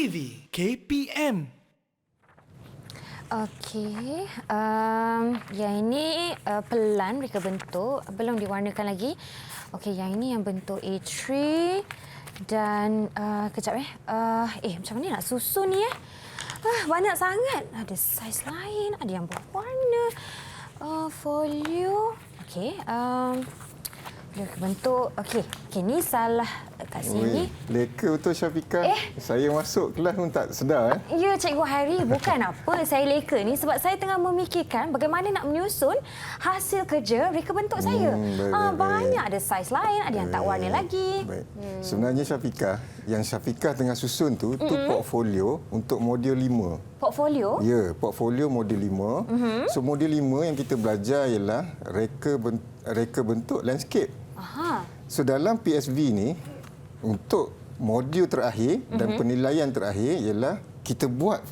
TV KPM. Okey, yang ini pelan mereka bentuk, belum diwarnakan lagi. Okey, yang ini yang bentuk A3 dan kejap macam mana nak susun ni banyak sangat. Ada saiz lain, ada yang berwarna. Folio. Okey, dia bentuk. Okey, ni salah kat sini. Leka betul Syafiqah. Saya masuk kelas pun tak sedar. Ya, Cikgu Hairi, bukan apa saya leka ni sebab saya tengah memikirkan bagaimana nak menyusun hasil kerja reka bentuk saya. Banyak ada saiz lain, ada yang tak warna lagi. Baik. Sebenarnya Syafiqah, yang Syafiqah tengah susun tu portfolio untuk modul 5. Portfolio? Ya, portfolio modul 5. So modul 5 yang kita belajar ialah reka bentuk landscape. Aha. So dalam PSV ni untuk modul terakhir dan penilaian terakhir ialah kita buat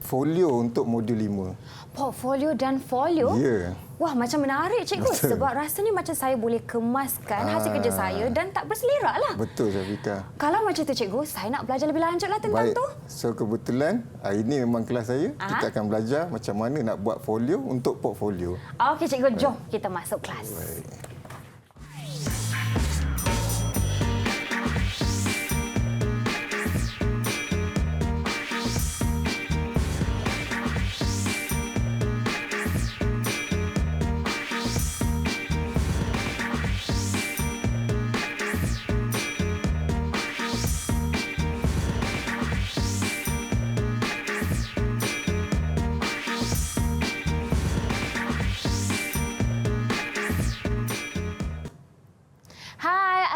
folio untuk modul 5. Portfolio dan folio? Ya. Wah, macam menarik Cikgu. Betul. Sebab rasanya macam saya boleh kemaskan hasil kerja saya dan tak berselerak lah. Betul Syafiqah. Kalau macam tu Cikgu, saya nak belajar lebih lanjut lah tentang Baik. tu. So kebetulan hari ini memang kelas saya. Kita akan belajar macam mana nak buat folio untuk portfolio. Okey Cikgu, jom kita masuk kelas. Baik.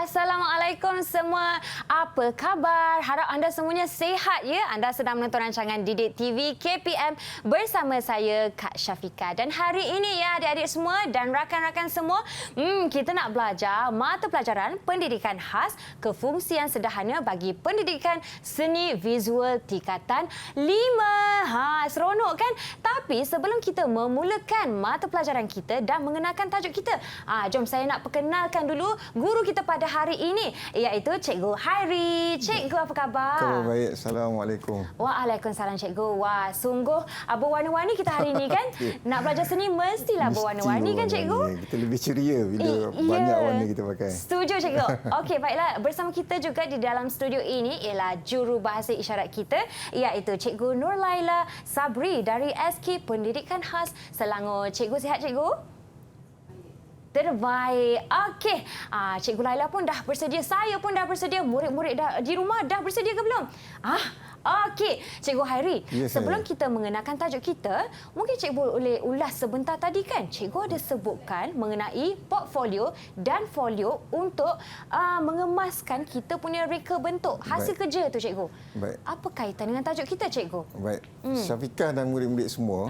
Assalamualaikum semua. Apa khabar? Harap anda semuanya sihat ya. Anda sedang menonton rancangan Didik TV KPM bersama saya Kak Syafiqah. Dan hari ini ya adik-adik semua dan rakan-rakan semua, kita nak belajar mata pelajaran pendidikan khas kefungsian sederhana bagi pendidikan seni visual tingkatan 5. Seronok kan? Tapi sebelum kita memulakan mata pelajaran kita dan mengenalkan tajuk kita, jom saya nak perkenalkan dulu guru kita pada hari ini, iaitu Cikgu Hairi. Cikgu, apa khabar? Khabar baik. Assalamualaikum. Waalaikumsalam Cikgu. Wah, sungguh berwarna-warni kita hari ini kan? Nak belajar seni mestilah berwarna-warni kan Cikgu? Kita lebih ceria bila banyak warna kita pakai. Setuju Cikgu. Okey, baiklah. Bersama kita juga di dalam studio ini ialah juru bahasa isyarat kita, iaitu Cikgu Nur Laila Sabri dari SK Pendidikan Khas Selangor. Cikgu sihat Cikgu? Terbaik. Okey. Cikgu Laila pun dah bersedia. Saya pun dah bersedia. Murid-murid di rumah dah bersedia ke belum? Okey. Cikgu Hairi, sebelum kita mengenalkan tajuk kita, mungkin Cikgu boleh ulas sebentar tadi kan? Cikgu ada sebutkan mengenai portfolio dan folio untuk mengemaskan kita punya reka bentuk hasil kerja tu Cikgu. Baik. Apa kaitan dengan tajuk kita Cikgu? Baik. Syafiqah dan murid-murid semua,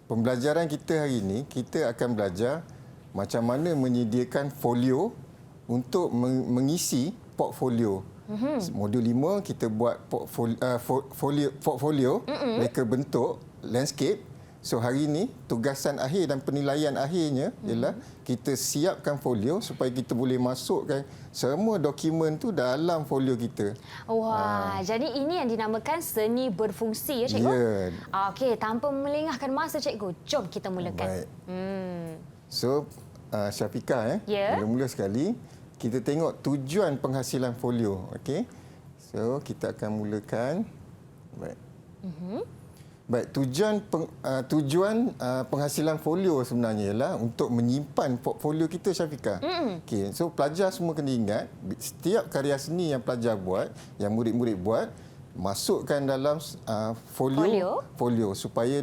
pembelajaran kita hari ini, kita akan belajar macam mana menyediakan folio untuk mengisi portfolio. Modul 5 kita buat portfolio reka bentuk landscape. So hari ini tugasan akhir dan penilaian akhirnya ialah kita siapkan folio supaya kita boleh masukkan semua dokumen tu dalam folio kita. Wah, jadi ini yang dinamakan seni berfungsi ya Cikgu? Ya. Okey, tanpa melengahkan masa Cikgu, jom kita mulakan. Baik. So Syafiqah mula-mula sekali kita tengok tujuan penghasilan folio. Okey. So kita akan mulakan. Baik. Baik, tujuan penghasilan folio sebenarnya ialah untuk menyimpan portfolio kita Syafiqah. Okey, so pelajar semua kena ingat setiap karya seni yang pelajar buat, yang murid-murid buat, masukkan dalam folio supaya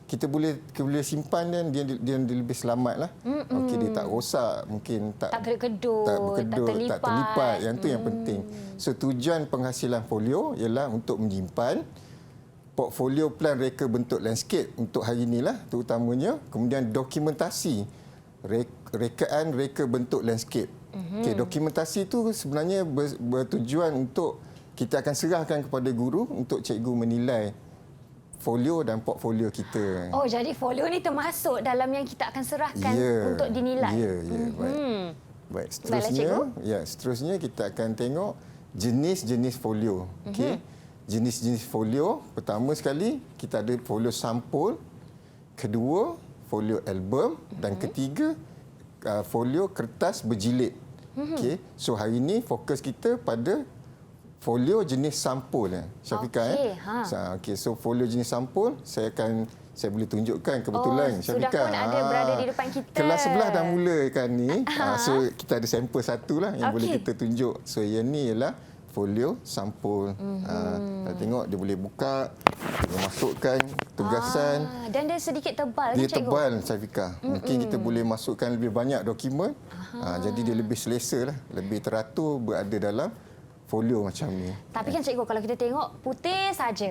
kita boleh simpan dan dia lebih selamat lah. Okey, dia tak rosak, mungkin tak kedut-kedut, tak terlipat. Yang tu yang penting. So tujuan penghasilan folio ialah untuk menyimpan portfolio plan reka bentuk landscape untuk hari inilah terutamanya, kemudian dokumentasi rekaan reka bentuk landscape. Okey, dokumentasi tu sebenarnya bertujuan untuk kita akan serahkan kepada guru untuk cikgu menilai folio dan portfolio kita. Oh, jadi folio ni termasuk dalam yang kita akan serahkan untuk dinilai. Ya, baik. Baik, seterusnya kita akan tengok jenis-jenis folio. Okey. Jenis-jenis folio, pertama sekali kita ada folio sampul, kedua folio album dan ketiga folio kertas berjilid. Okey. So hari ini fokus kita pada folio jenis sampul Syafiqah. Okey, so folio jenis sampul saya boleh tunjukkan kebetulan Syafiqah. Sudah pun ada berada di depan kita. Kelas sebelah dah mulakan ni. So kita ada sampel satu lah yang boleh kita tunjuk. So yang ni ialah folio sampul. Kita tengok dia boleh buka, dia masukkan tugasan. Dan dia sedikit tebal dia ke cikgu? Tebal Syafiqah. Mungkin kita boleh masukkan lebih banyak dokumen. Jadi dia lebih selesa lah, lebih teratur berada dalam folio macam ni. Tapi kan cikgu, kalau kita tengok putih saja.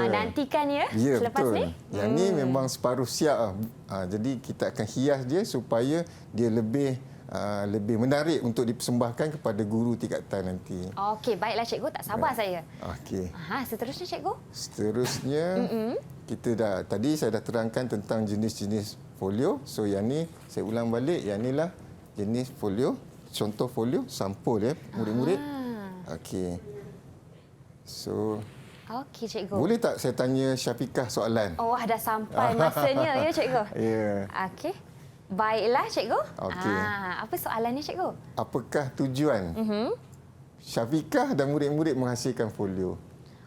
Nantikan selepas betul. ni. Yang ni memang separuh siap. Jadi kita akan hias dia supaya dia lebih menarik untuk dipersembahkan kepada guru tingkatan nanti. Okey, baiklah cikgu, tak sabar saya. Okey. Seterusnya cikgu? Seterusnya tadi saya dah terangkan tentang jenis-jenis folio. So yang ni saya ulang balik, yang inilah jenis folio, contoh folio sampul murid-murid. Okey. So okey cikgu. Boleh tak saya tanya Syafiqah soalan? Dah sampai masanya ya cikgu. Ya. Okey. Baiklah cikgu. Okey. Apa soalannya cikgu? Apakah tujuan Syafiqah dan murid-murid menghasilkan folio?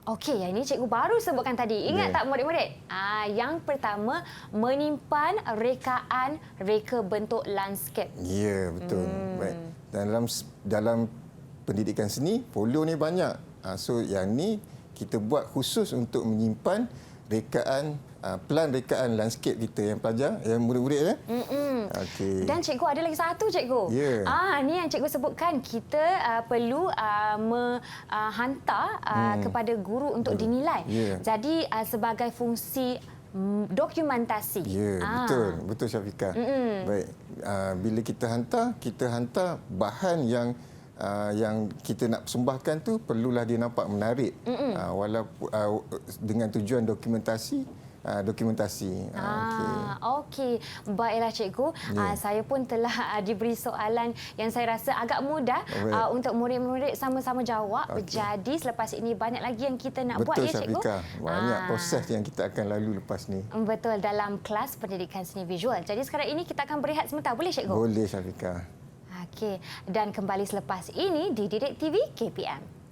Okey, yang ini cikgu baru sebutkan tadi. Ingat tak murid-murid? Yang pertama, menyimpan rekaan reka bentuk landscape. Ya, betul. Baik. Dalam pendidikan seni, folio ni banyak. So yang ni kita buat khusus untuk menyimpan rekaan, pelan rekaan landscape kita yang pelajar, yang murid-murid Okey. Dan cikgu ada lagi satu cikgu. Ni yang cikgu sebutkan, kita perlu menghantar kepada guru untuk dinilai. Jadi sebagai fungsi dokumentasi. Betul Syafiqah. Baik. Bila kita hantar bahan yang kita nak persembahkan tu perlulah dia nampak menarik. Walaupun dengan tujuan dokumentasi. Okey. Baiklah cikgu. Saya pun telah diberi soalan yang saya rasa agak mudah untuk murid-murid sama-sama jawab. Jadi selepas ini banyak lagi yang kita nak buat ya cikgu. Betul Syafiqah. Banyak proses yang kita akan lalu lepas ni. Betul, dalam kelas pendidikan seni visual. Jadi sekarang ini kita akan berehat sebentar. Boleh cikgu? Boleh Syafiqah. Okey. Dan kembali selepas ini di Didik TV KPM.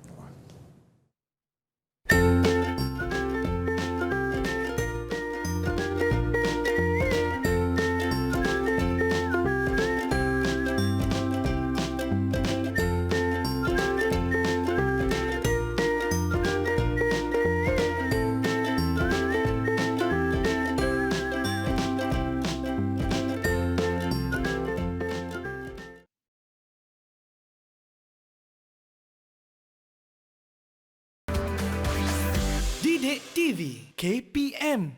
Didik TV KPM.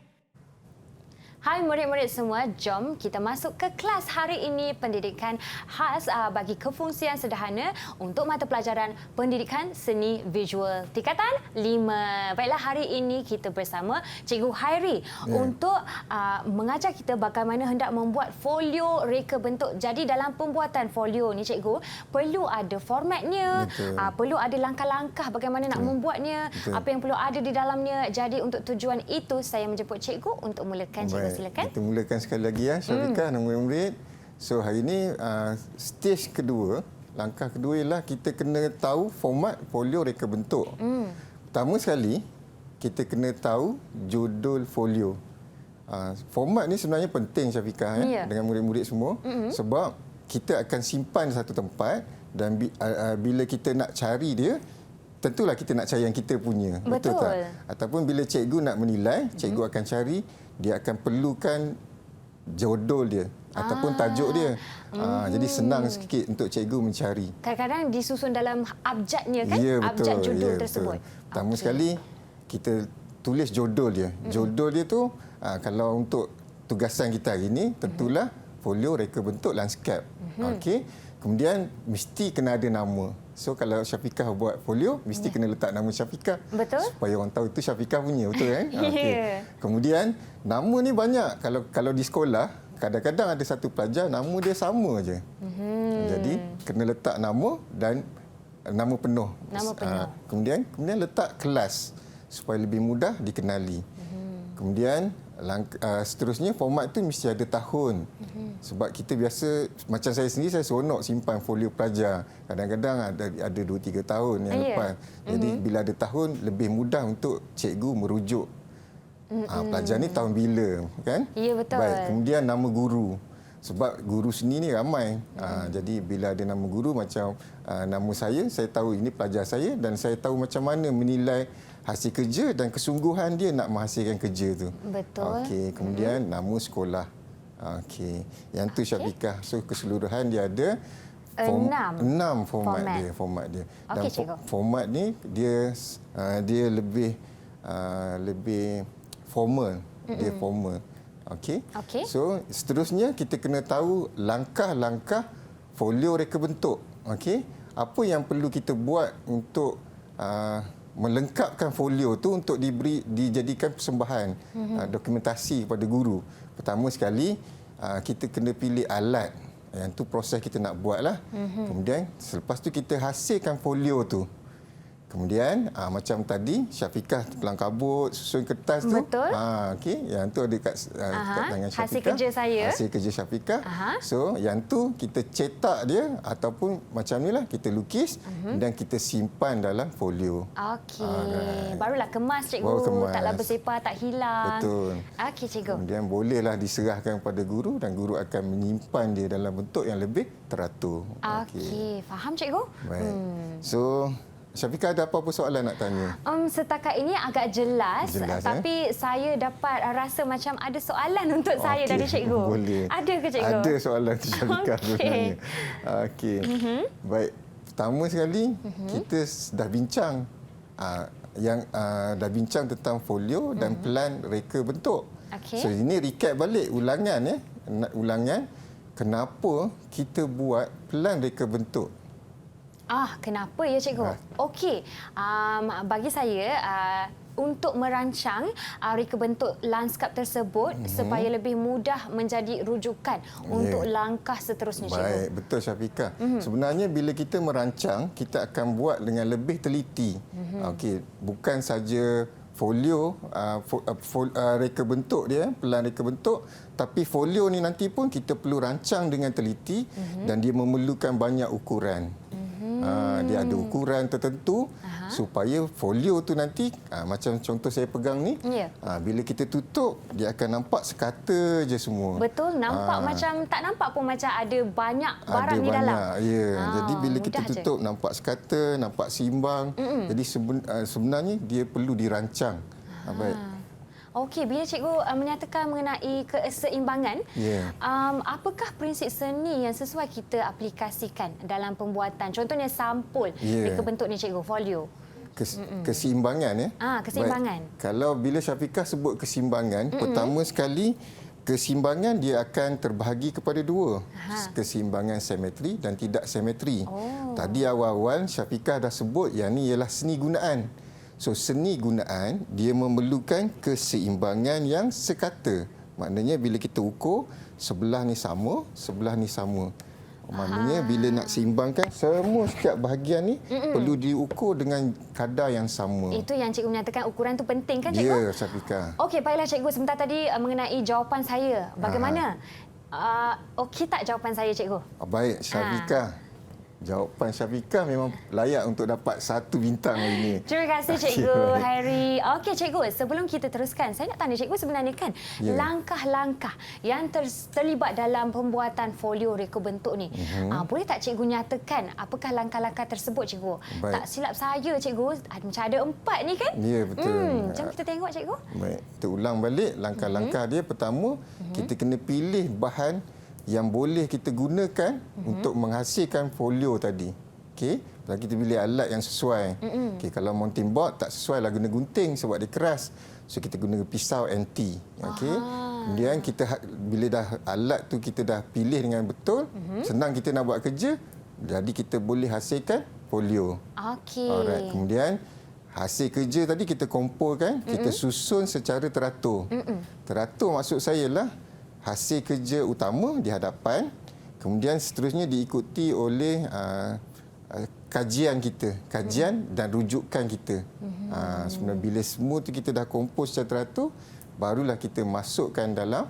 Hai murid-murid semua, jom kita masuk ke kelas hari ini, pendidikan khas bagi kefungsian sederhana untuk mata pelajaran pendidikan seni visual tingkatan 5. Baiklah, hari ini kita bersama Cikgu Hairi untuk mengajar kita bagaimana hendak membuat folio reka bentuk. Jadi dalam pembuatan folio ni cikgu perlu ada formatnya, perlu ada langkah-langkah bagaimana nak membuatnya, apa yang perlu ada di dalamnya. Jadi untuk tujuan itu saya menjemput cikgu untuk mulakan. Cikgu silakan. Kita mulakan sekali lagi Syafiqah dan murid-murid. So hari ini stage kedua, langkah kedua ialah kita kena tahu format folio reka bentuk. Pertama sekali kita kena tahu judul folio. Format ni sebenarnya penting Syafiqah dengan murid-murid semua sebab kita akan simpan di satu tempat dan bila kita nak cari dia, tentulah kita nak cari yang kita punya. Betul tak? Ataupun bila cikgu nak menilai, cikgu akan cari, dia akan perlukan judul dia ataupun tajuk dia. Jadi senang sikit untuk cikgu mencari. Kadang-kadang disusun dalam abjadnya kan? Ya, betul. Abjad judul tersebut. Pertama sekali kita tulis judul dia. Judul dia tu kalau untuk tugasan kita hari ini tentulah folio reka bentuk landscape. Okey. Kemudian mesti kena ada nama. So kalau Syafiqah buat folio, mesti kena letak nama Syafiqah. Betul. Supaya orang tahu itu Syafiqah punya, betul kan? Okay. Kemudian nama ni banyak. Kalau di sekolah, kadang-kadang ada satu pelajar nama dia sama aja. Jadi kena letak nama dan nama penuh. Nama penuh. Kemudian letak kelas supaya lebih mudah dikenali. Kemudian seterusnya format tu mesti ada tahun. Sebab kita biasa, macam saya sendiri, saya seronok simpan folio pelajar. Kadang-kadang ada 2-3 tahun yang lepas. Jadi bila ada tahun, lebih mudah untuk cikgu merujuk. Pelajar ni tahun bila, kan? Ya, betul. Baik, kemudian nama guru. Sebab guru seni ni ramai. Jadi bila ada nama guru, macam nama saya tahu ini pelajar saya dan saya tahu macam mana menilai hasil kerja dan kesungguhan dia nak menghasilkan kerja tu. Betul. Okey, kemudian nama sekolah. Okey, yang tu Syafiqah. So keseluruhan dia ada 6 format dia. Dan Okey, cikgu. format ni dia lebih formal. Dia formal. Okey. So seterusnya kita kena tahu langkah-langkah folio reka bentuk. Okey. Apa yang perlu kita buat untuk melengkapkan folio tu untuk dijadikan persembahan dokumentasi kepada guru. Pertama sekali kita kena pilih alat. Yang tu proses kita nak buatlah. Kemudian selepas tu kita hasilkan folio tu. Kemudian macam tadi Syafiqah kelang kabut, susun kertas tu. Betul. Okey, yang tu ada kat tangan Syafiqah. Hasil kerja saya. Hasil kerja Syafiqah. So yang tu kita cetak dia ataupun macam nilah kita lukis dan kita simpan dalam folio. Okey. Barulah kemas cikgu. Baru kemas. Taklah bersepah, tak hilang. Betul. Okey cikgu. Kemudian bolehlah diserahkan kepada guru dan guru akan menyimpan dia dalam bentuk yang lebih teratur. Okey, faham cikgu? Baik. So Syafiqah ada apa-apa soalan nak tanya? Setakat ini agak jelas tapi saya dapat rasa macam ada soalan untuk saya dari cikgu. Boleh. Ada ke cikgu? Ada soalan tu Syafiqah sebenarnya. Okey. Baik. Pertama sekali kita dah bincang dah bincang tentang folio dan plan reka bentuk. So ini recap balik ulangan ulangan kenapa kita buat plan reka bentuk. Kenapa ya cikgu? Okey, bagi saya untuk merancang reka bentuk lanskap tersebut supaya lebih mudah menjadi rujukan untuk langkah seterusnya cikgu. Baik, betul Syafiqah. Sebenarnya bila kita merancang, kita akan buat dengan lebih teliti. Okey, bukan saja folio reka bentuk dia, pelan reka bentuk, tapi folio ni nanti pun kita perlu rancang dengan teliti dan dia memerlukan banyak ukuran. Dia ada ukuran tertentu supaya folio tu nanti macam contoh saya pegang ni, bila kita tutup dia akan nampak sekata je semua. Betul, nampak macam tak nampak pun macam ada banyak barang di dalam. Ya. Jadi bila kita tutup nampak sekata, nampak seimbang. Jadi sebenarnya dia perlu dirancang. Baik. Okey, bila cikgu menyatakan mengenai keseimbangan, apakah prinsip seni yang sesuai kita aplikasikan dalam pembuatan? Contohnya sampul reka bentuk ni cikgu, folio. Keseimbangan ya. Keseimbangan. Baik. Kalau bila Syafiqah sebut keseimbangan, pertama sekali keseimbangan dia akan terbahagi kepada dua. Keseimbangan simetri dan tidak simetri. Tadi awal-awal Syafiqah dah sebut yang ni ialah seni gunaan. So seni gunaan dia memerlukan keseimbangan yang sekata. Maknanya bila kita ukur sebelah ni sama, sebelah ni sama. Maknanya bila nak seimbangkan semua setiap bahagian ni perlu diukur dengan kadar yang sama. Itu yang cikgu menyatakan ukuran tu penting kan cikgu? Ya, Syafiqah. Okey, baiklah cikgu, sebentar tadi mengenai jawapan saya. Bagaimana? Okey tak jawapan saya cikgu? Baik, Syafiqah. Jawapan Syafiqah memang layak untuk dapat 1 bintang hari ini. Terima kasih Cikgu Hairi. Okey Cikgu, sebelum kita teruskan, saya nak tanya Cikgu sebenarnya kan langkah-langkah yang terlibat dalam pembuatan folio reka bentuk ni. Boleh tak Cikgu nyatakan apakah langkah-langkah tersebut Cikgu? Baik. Tak silap saya Cikgu, macam ada 4 ni kan? Ya, betul. Jom kita tengok Cikgu. Baik, kita ulang balik langkah-langkah dia. Pertama, kita kena pilih bahan yang boleh kita gunakan untuk menghasilkan folio tadi. Okey, dan kita pilih alat yang sesuai. Okey, kalau mounting board tak sesuai lah guna gunting sebab dia keras. So kita guna pisau NT. Okey. Kemudian kita bila dah alat tu kita dah pilih dengan betul, senang kita nak buat kerja, jadi kita boleh hasilkan folio. Okey. Alright, kemudian hasil kerja tadi kita kumpulkan, kita susun secara teratur. Teratur maksud saya lah hasil kerja utama di hadapan, kemudian seterusnya diikuti oleh kajian kita, kajian dan rujukan kita. Sebenarnya bila semua tu kita dah kompos secara teratur, barulah kita masukkan dalam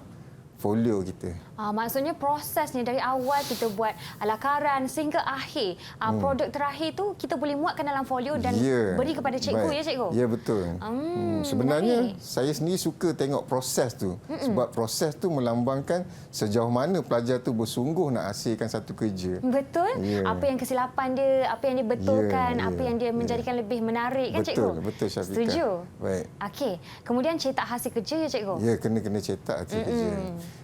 folio kita. Maksudnya proses ni dari awal kita buat lakaran sehingga akhir. Produk terakhir tu kita boleh muatkan dalam folio dan beri kepada cikgu, ya cikgu? Ya, betul. Sebenarnya saya sendiri suka tengok proses tu. Sebab proses tu melambangkan sejauh mana pelajar tu bersungguh nak hasilkan satu kerja. Betul. Apa yang kesilapan dia, apa yang dia betulkan, apa yang dia menjadikan lebih menarik, kan cikgu? Betul, Syafiqah. Setuju. Baik. Okey. Kemudian cetak hasil kerja, ya cikgu? Ya, kena cetak hasil kerja.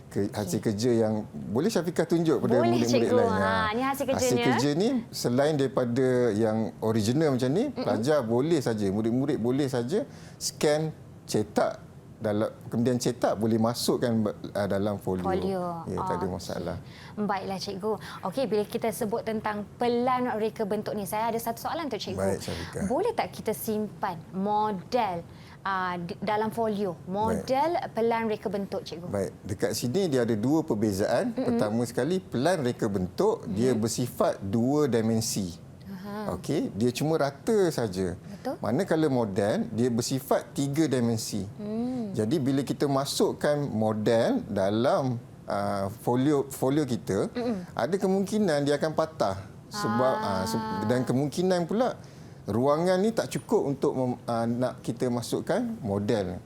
Hasil kerja yang boleh Syafiqah tunjuk pada murid-murid lain. Ini hasil kerjanya. Hasil kerja ni selain daripada yang original macam ni, pelajar boleh saja, murid-murid boleh saja scan, cetak, kemudian cetak boleh masukkan dalam folio. Ya, tak ada masalah. Baiklah cikgu. Okey, bila kita sebut tentang pelan reka bentuk ni, saya ada satu soalan untuk cikgu. Baik, Syafiqah. Boleh tak kita simpan model dalam folio, model pelan reka bentuk, cikgu? Baik, dekat sini dia ada dua perbezaan. Pertama sekali, pelan reka bentuk dia bersifat dua dimensi. Okey, dia cuma rata saja. Manakala model dia bersifat tiga dimensi. Jadi bila kita masukkan model dalam folio kita, ada kemungkinan dia akan patah sebab dan kemungkinan pula ruangan ni tak cukup untuk nak kita masukkan model.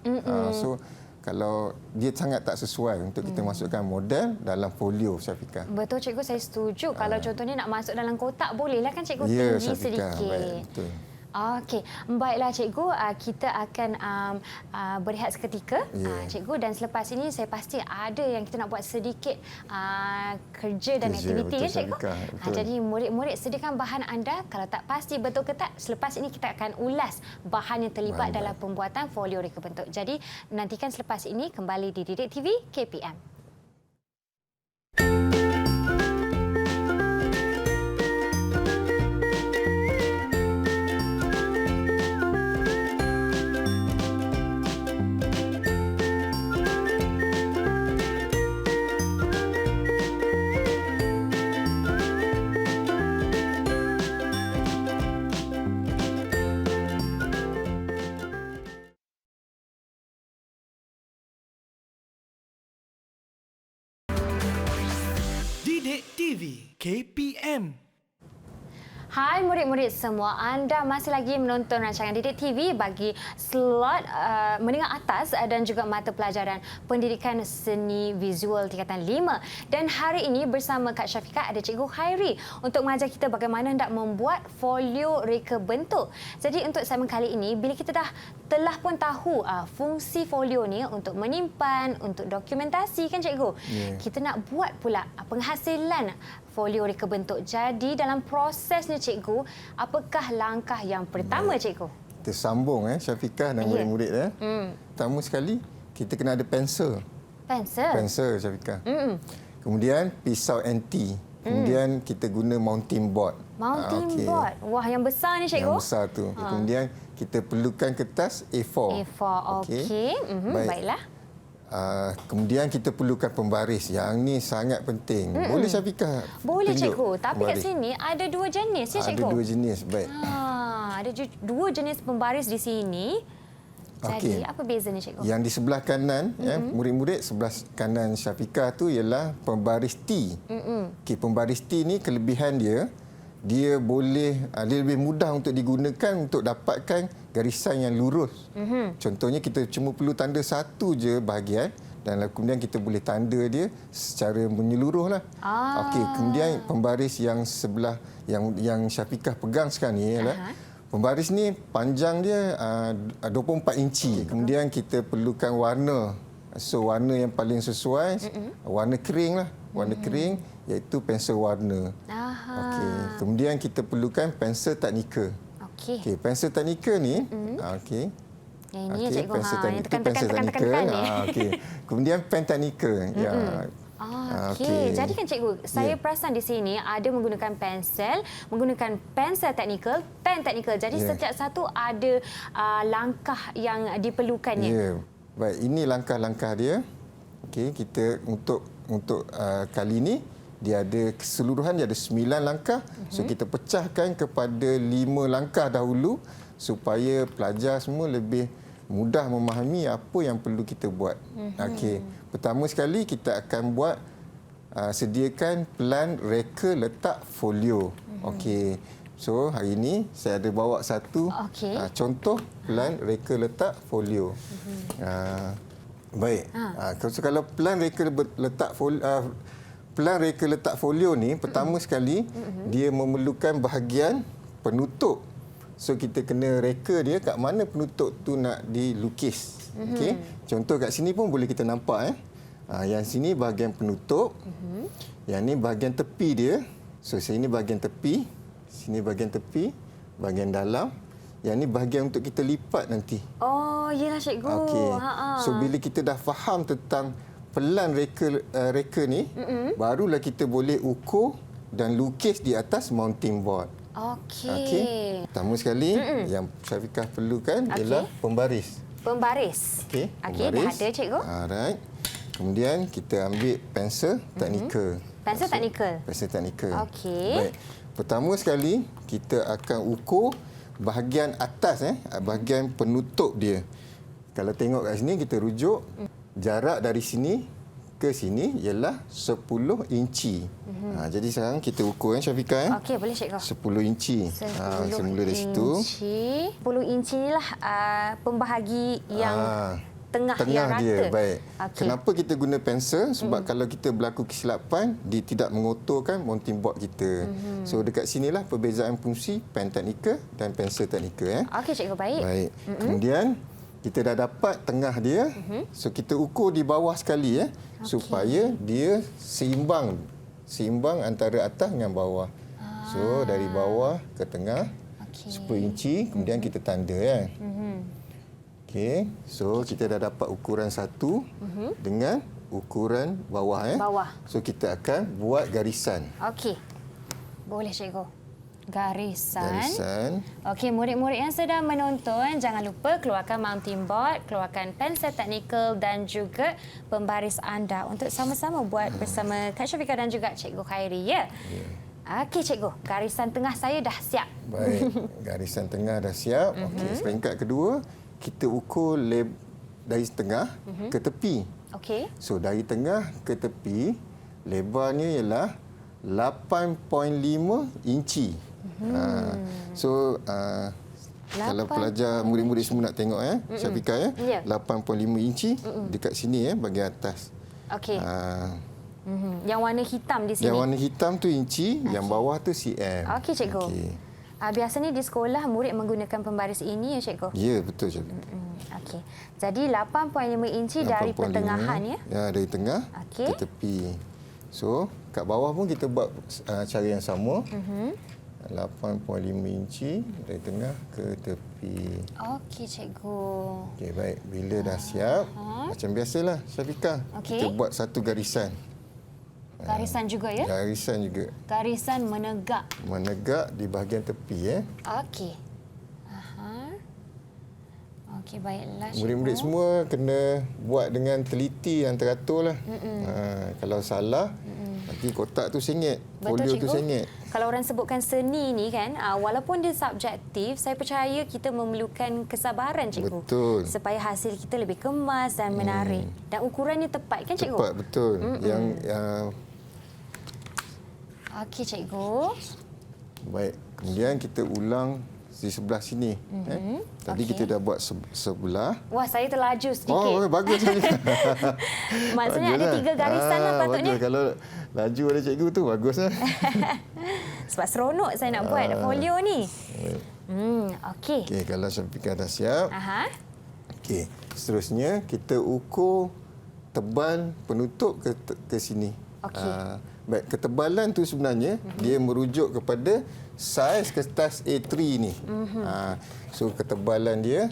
So kalau dia sangat tak sesuai untuk kita masukkan model dalam folio, Syafiqah. Betul cikgu, saya setuju. Kalau contohnya nak masuk dalam kotak, bolehlah kan cikgu, ya, tinggi Syafiqah. sedikit. Baik, betul. Okey, baiklah cikgu, kita akan berehat seketika, cikgu, dan selepas ini saya pasti ada yang kita nak buat sedikit kerja dan aktiviti, ya cikgu. Jadi murid-murid sediakan bahan anda, kalau tak pasti betul ke tak, selepas ini kita akan ulas bahan yang terlibat dalam pembuatan folio reka bentuk. Jadi nantikan selepas ini kembali di Didik TV KPM. Didik TV KPM. Hai murid-murid semua, anda masih lagi menonton rancangan Didik TV bagi slot menengah atas dan juga mata pelajaran Pendidikan Seni Visual tingkatan 5. Dan hari ini bersama Kak Syafiqah ada Cikgu Khairi untuk mengajar kita bagaimana hendak membuat folio reka bentuk. Jadi untuk segmen kali ini, bila kita telah pun tahu fungsi folio ni untuk menyimpan, untuk dokumentasi, kan Cikgu? Kita nak buat pula penghasilan folio reka bentuk. Jadi dalam prosesnya cikgu, apakah langkah yang pertama cikgu? Kita sambung Syafiqah dan murid-murid. Pertama sekali, kita kena ada pensel. Pensel Syafiqah. Kemudian pisau anti. Kemudian kita guna mounting board. Mounting board. Wah, yang besar ni cikgu. Yang besar tu. Kemudian kita perlukan kertas A4. Okey. Baiklah. Kemudian kita perlukan pembaris. Yang ni sangat penting. Boleh Syafiqah? Boleh cikgu. Tapi kat sini ada dua jenis, ya cikgu? Ada dua jenis. Baik. Ada dua jenis pembaris di sini. Jadi apa bezanya cikgu? Yang di sebelah kanan, murid-murid sebelah kanan Syafiqah tu ialah pembaris T. Pembaris T ni kelebihan dia, dia lebih mudah untuk digunakan untuk dapatkan garisan yang lurus. Contohnya kita cuma perlu tanda satu je bahagian dan kemudian kita boleh tanda dia secara menyeluruh lah. Kemudian pembaris yang sebelah yang Syafiqah pegang sekarang ni ialah pembaris ni panjang dia 24 inci. Kemudian kita perlukan warna. So warna yang paling sesuai warna kering lah. Warna kering iaitu pensel warna. Kemudian kita perlukan pensel teknikal. Pensel teknikal ni ini cikgu pensel teknikal. Kemudian pen teknikal. Jadi kan cikgu, saya perasan di sini ada menggunakan pensel teknikal, pen teknikal. Jadi setiap satu ada langkah yang diperlukannya. Baik, ini langkah-langkah dia. Kita untuk kali ini dia ada keseluruhan dia ada 9 langkah. So kita pecahkan kepada 5 langkah dahulu supaya pelajar semua lebih mudah memahami apa yang perlu kita buat. Okey. Pertama sekali kita akan buat sediakan pelan reka letak folio. Okey. So hari ini saya ada bawa satu contoh pelan reka letak folio. Baik. Kalau pelan reka letak folio pelan reka letak folio ni pertama sekali dia memerlukan bahagian penutup. So kita kena reka dia kat mana penutup tu nak dilukis. Okey. Contoh kat sini pun boleh kita nampak yang sini bahagian penutup. Yang ni bahagian tepi dia. So sini bahagian tepi, sini bahagian tepi, bahagian dalam. Yang ni bahagian untuk kita lipat nanti. Oh, iyalah cikgu. Okey. So bila kita dah faham tentang pelan reka ni, barulah kita boleh ukur dan lukis di atas mounting board. Okey. Pertama sekali yang Syafiqah perlukan ialah pembaris. Pembaris. Okey. Okey, dah ada cikgu. Alright. Kemudian kita ambil pensel teknikal. Pensel teknikal. Pensel teknikal. Okey. Baik. Pertama sekali kita akan ukur bahagian atas bahagian penutup dia. Kalau tengok kat sini kita rujuk jarak dari sini ke sini ialah 10 inci. Jadi sekarang kita ukur Syafiqah. Okey, boleh cikgu. 10 inci. Semula dari situ. 10 inci inilah pembahagi yang tengah yang rata. Dia. Baik. Kenapa kita guna pensel? Sebab kalau kita berlaku kesilapan, dia tidak mengotorkan mounting board kita. So dekat sinilah perbezaan fungsi pen teknikal dan pensel teknikal. Okey cikgu, baik. Baik. Kemudian kita dah dapat tengah dia. So kita ukur di bawah sekali supaya dia seimbang. Seimbang antara atas dengan bawah. So dari bawah ke tengah 10 inci, kemudian kita tanda Okey, so kita dah dapat ukuran satu dengan ukuran bawah. Bawah. So kita akan buat garisan. Okey. Boleh cikgu. Garisan. Garisan. Okey, murid-murid yang sedang menonton, jangan lupa keluarkan mounting board, keluarkan pensel teknikal dan juga pembaris anda untuk sama-sama buat bersama Kak Syafiqah dan juga Cikgu Khairi, ya? Okey cikgu, garisan tengah saya dah siap. Baik, garisan tengah dah siap. Okey, peringkat kedua, kita ukur dari tengah ke tepi. Okey. So dari tengah ke tepi, lebarnya ialah 8.5 inci. Kalau pelajar murid-murid semua nak tengok Syafiqah 8.5 inci dekat sini bahagian atas. Okey. Yang warna hitam di sini. Yang warna hitam tu inci, yang bawah tu cm. Okey cikgu. Okay. Biasanya di sekolah murid menggunakan pembaris ini ya cikgu? Ya, betul cikgu. Okey. Jadi 8.5 inci 8.5 dari pertengahan ya? Ya, dari tengah ke tepi. So, kat bawah pun kita buat cara yang sama. 8.5 inci dari tengah ke tepi. Okey cikgu. Okey, baik. Bila dah siap, macam biasalah Syafiqah. Kita buat satu garisan. Garisan juga ya? Garisan juga. Garisan menegak. Menegak di bahagian tepi Okey. Okey, baiklah. Murid-murid semua kena buat dengan teliti yang teratur lah. Kalau salah, nanti kotak tu sengit. Folio tu sengit. Kalau orang sebutkan seni ni kan, walaupun dia subjektif, saya percaya kita memerlukan kesabaran cikgu. Betul. Supaya hasil kita lebih kemas dan menarik. Dan ukurannya tepat kan cikgu? Tepat, betul. Okey cikgu. Baik, kemudian kita ulang di sebelah sini. Tadi kita dah buat sebelah. Wah, saya terlaju sedikit. Oh, bagus. Maksudnya ada 3 garisan lah patutnya. Bagus. Kalau laju ada cikgu tu, bagus lah. Sebab seronok saya nak buat folio ni. Okey. Okey, kalau Syafiqah dah siap. Okey, seterusnya kita ukur tebal penutup ke sini. Okey. Baik, ketebalan tu sebenarnya dia merujuk kepada saiz kertas A3 ni. So ketebalan dia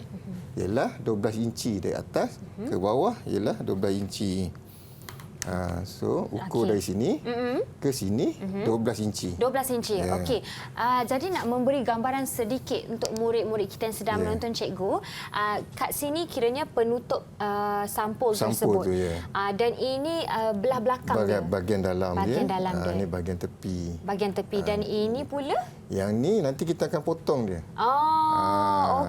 ialah 12 inci dari atas ke bawah ialah 12 inci. So ukur dari sini ke sini 12 inci. 12 inci. Ya. Okey. Jadi nak memberi gambaran sedikit untuk murid-murid kita yang sedang menonton cikgu. Kat sini kiranya penutup sampul tersebut. Tu, ya. Dan ini belah belakang Bahagian dalam bahagian dia. dalam dia. Ini bahagian tepi. Bahagian tepi. Dan ini pula? Yang ni nanti kita akan potong dia.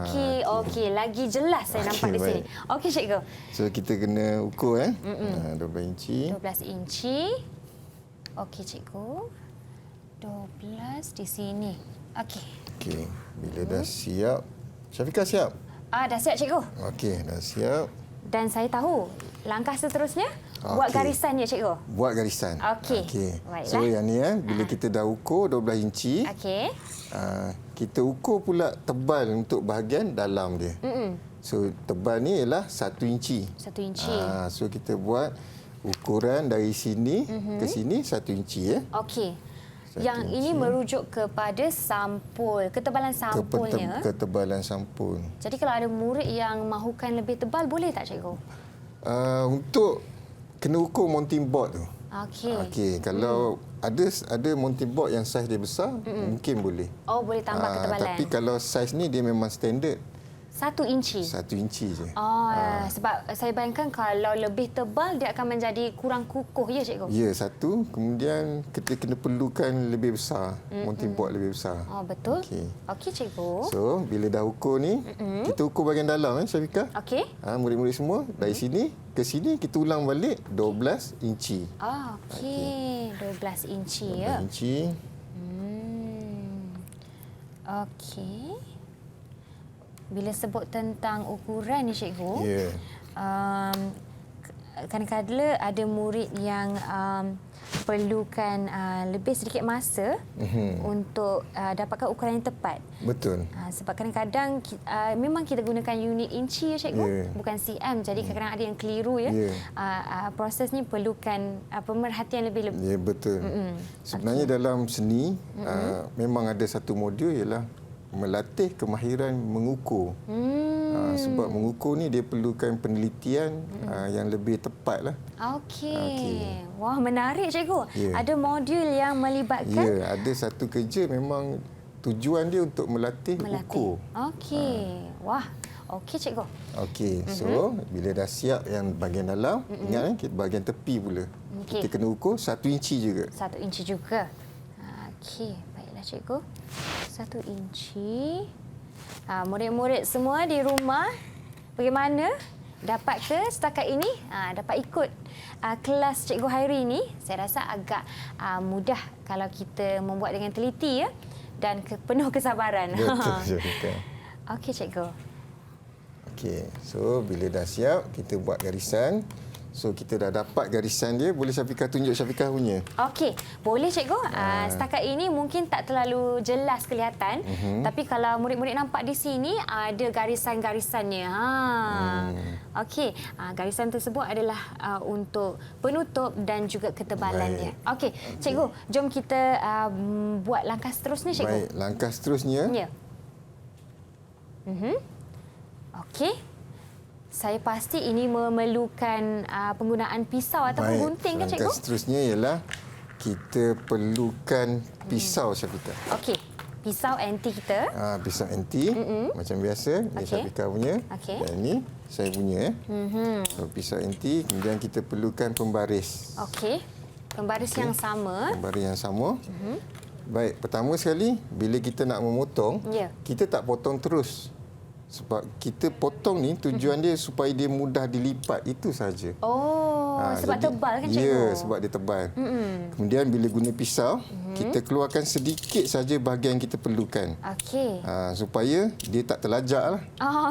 Okey. Okey. Lagi jelas saya nampak di sini. Okey, cikgu. So kita kena ukur 12 inci. 12 inci. Okey, cikgu. 12 di sini. Okey. Okey. Bila dah siap. Syafiqah siap? Dah siap, cikgu. Okey, dah siap. Dan saya tahu langkah seterusnya buat garisan ya, cikgu. Buat garisan. Okey. Baiklah. So yang ni bila kita dah ukur 12 inci. Okey. Kita ukur pula tebal untuk bahagian dalam dia. So tebal ni ialah 1 inci. 1 inci. So kita buat ukuran dari sini ke sini 1 inci ya. Okey. Yang ini merujuk kepada sampul, ketebalan sampulnya. Ketebalan sampul. Jadi kalau ada murid yang mahukan lebih tebal, boleh tak, cikgu? Untuk kena ukur mounting board tu. Okey. Kalau ada mounting board yang saiz dia besar, mungkin boleh. Oh, boleh tambah ketebalan. Tapi kalau saiz ni dia memang standard. 1 inci. 1 inci je. Sebab saya bayangkan kalau lebih tebal dia akan menjadi kurang kukuh ya, cikgu. Ya, satu. Kemudian kita kena perlukan lebih besar, mounting board lebih besar. Betul. Okey, cikgu. So, bila dah ukur ni, kita ukur bahagian dalam Syafiqah. Okey. Murid-murid semua dari sini ke sini kita ulang balik 12 inci. Okey. 12 inci 12 ya. inci. Okey. Bila sebut tentang ukuran ni, cikgu, kadang-kadang ada murid yang perlukan lebih sedikit masa untuk dapatkan ukuran yang tepat. Betul. Sebab kadang-kadang memang kita gunakan unit inci ya, cikgu, bukan cm. Jadi kadang-kadang ada yang keliru ya. Proses ni perlukan pemerhatian lebih-lebih. Ya, betul. Sebenarnya dalam seni memang ada satu modul ialah melatih kemahiran mengukur. Sebab mengukur ni dia perlukan penelitian yang lebih tepat lah. Okey. Wah, menarik, cikgu. Ada modul yang melibatkan? Ya, ada satu kerja memang tujuan dia untuk melatih ukur. Okey. Wah. Okey, cikgu. Okey. So, bila dah siap yang bahagian dalam, ingat bahagian tepi pula. Kita kena ukur 1 inci juga. 1 inci juga. Okey. Baiklah, cikgu. 1 inci. Murid-murid semua di rumah, bagaimana? Dapat ke setakat ini? Dapat ikut kelas Cikgu Hairi ini? Saya rasa agak mudah kalau kita membuat dengan teliti ya, dan penuh kesabaran. Betul, Syafiqah. Okey, cikgu. Okey. So, bila dah siap, kita buat garisan. So, kita dah dapat garisan dia. Boleh Syafiqah tunjuk Syafiqah punya? Okey, boleh, cikgu. Setakat ini mungkin tak terlalu jelas kelihatan. Tapi kalau murid-murid nampak di sini, ada garisan-garisannya. Okey, garisan tersebut adalah untuk penutup dan juga ketebalan dia. Okey, cikgu, jom kita buat langkah seterusnya, cikgu. Baik, langkah seterusnya. Ya. Okey. Saya pasti ini memerlukan penggunaan pisau ataupun gunting kan, cikgu? Langkah seterusnya ialah kita perlukan pisau, Syafiqah. Okey. Pisau anti kita. Pisau anti macam biasa. Ini Syafiqah punya. Dan ini saya punya. So, pisau anti. Kemudian kita perlukan pembaris. Okey. Pembaris yang sama. Pembaris yang sama. Baik, pertama sekali bila kita nak memotong, kita tak potong terus. Sebab kita potong ni tujuan dia supaya dia mudah dilipat, itu saja. Sebab jadi, tebal kan, cikgu? Ya, sebab dia tebal. Kemudian bila guna pisau, kita keluarkan sedikit saja bahagian yang kita perlukan. Okey. Supaya dia tak terlajak lah.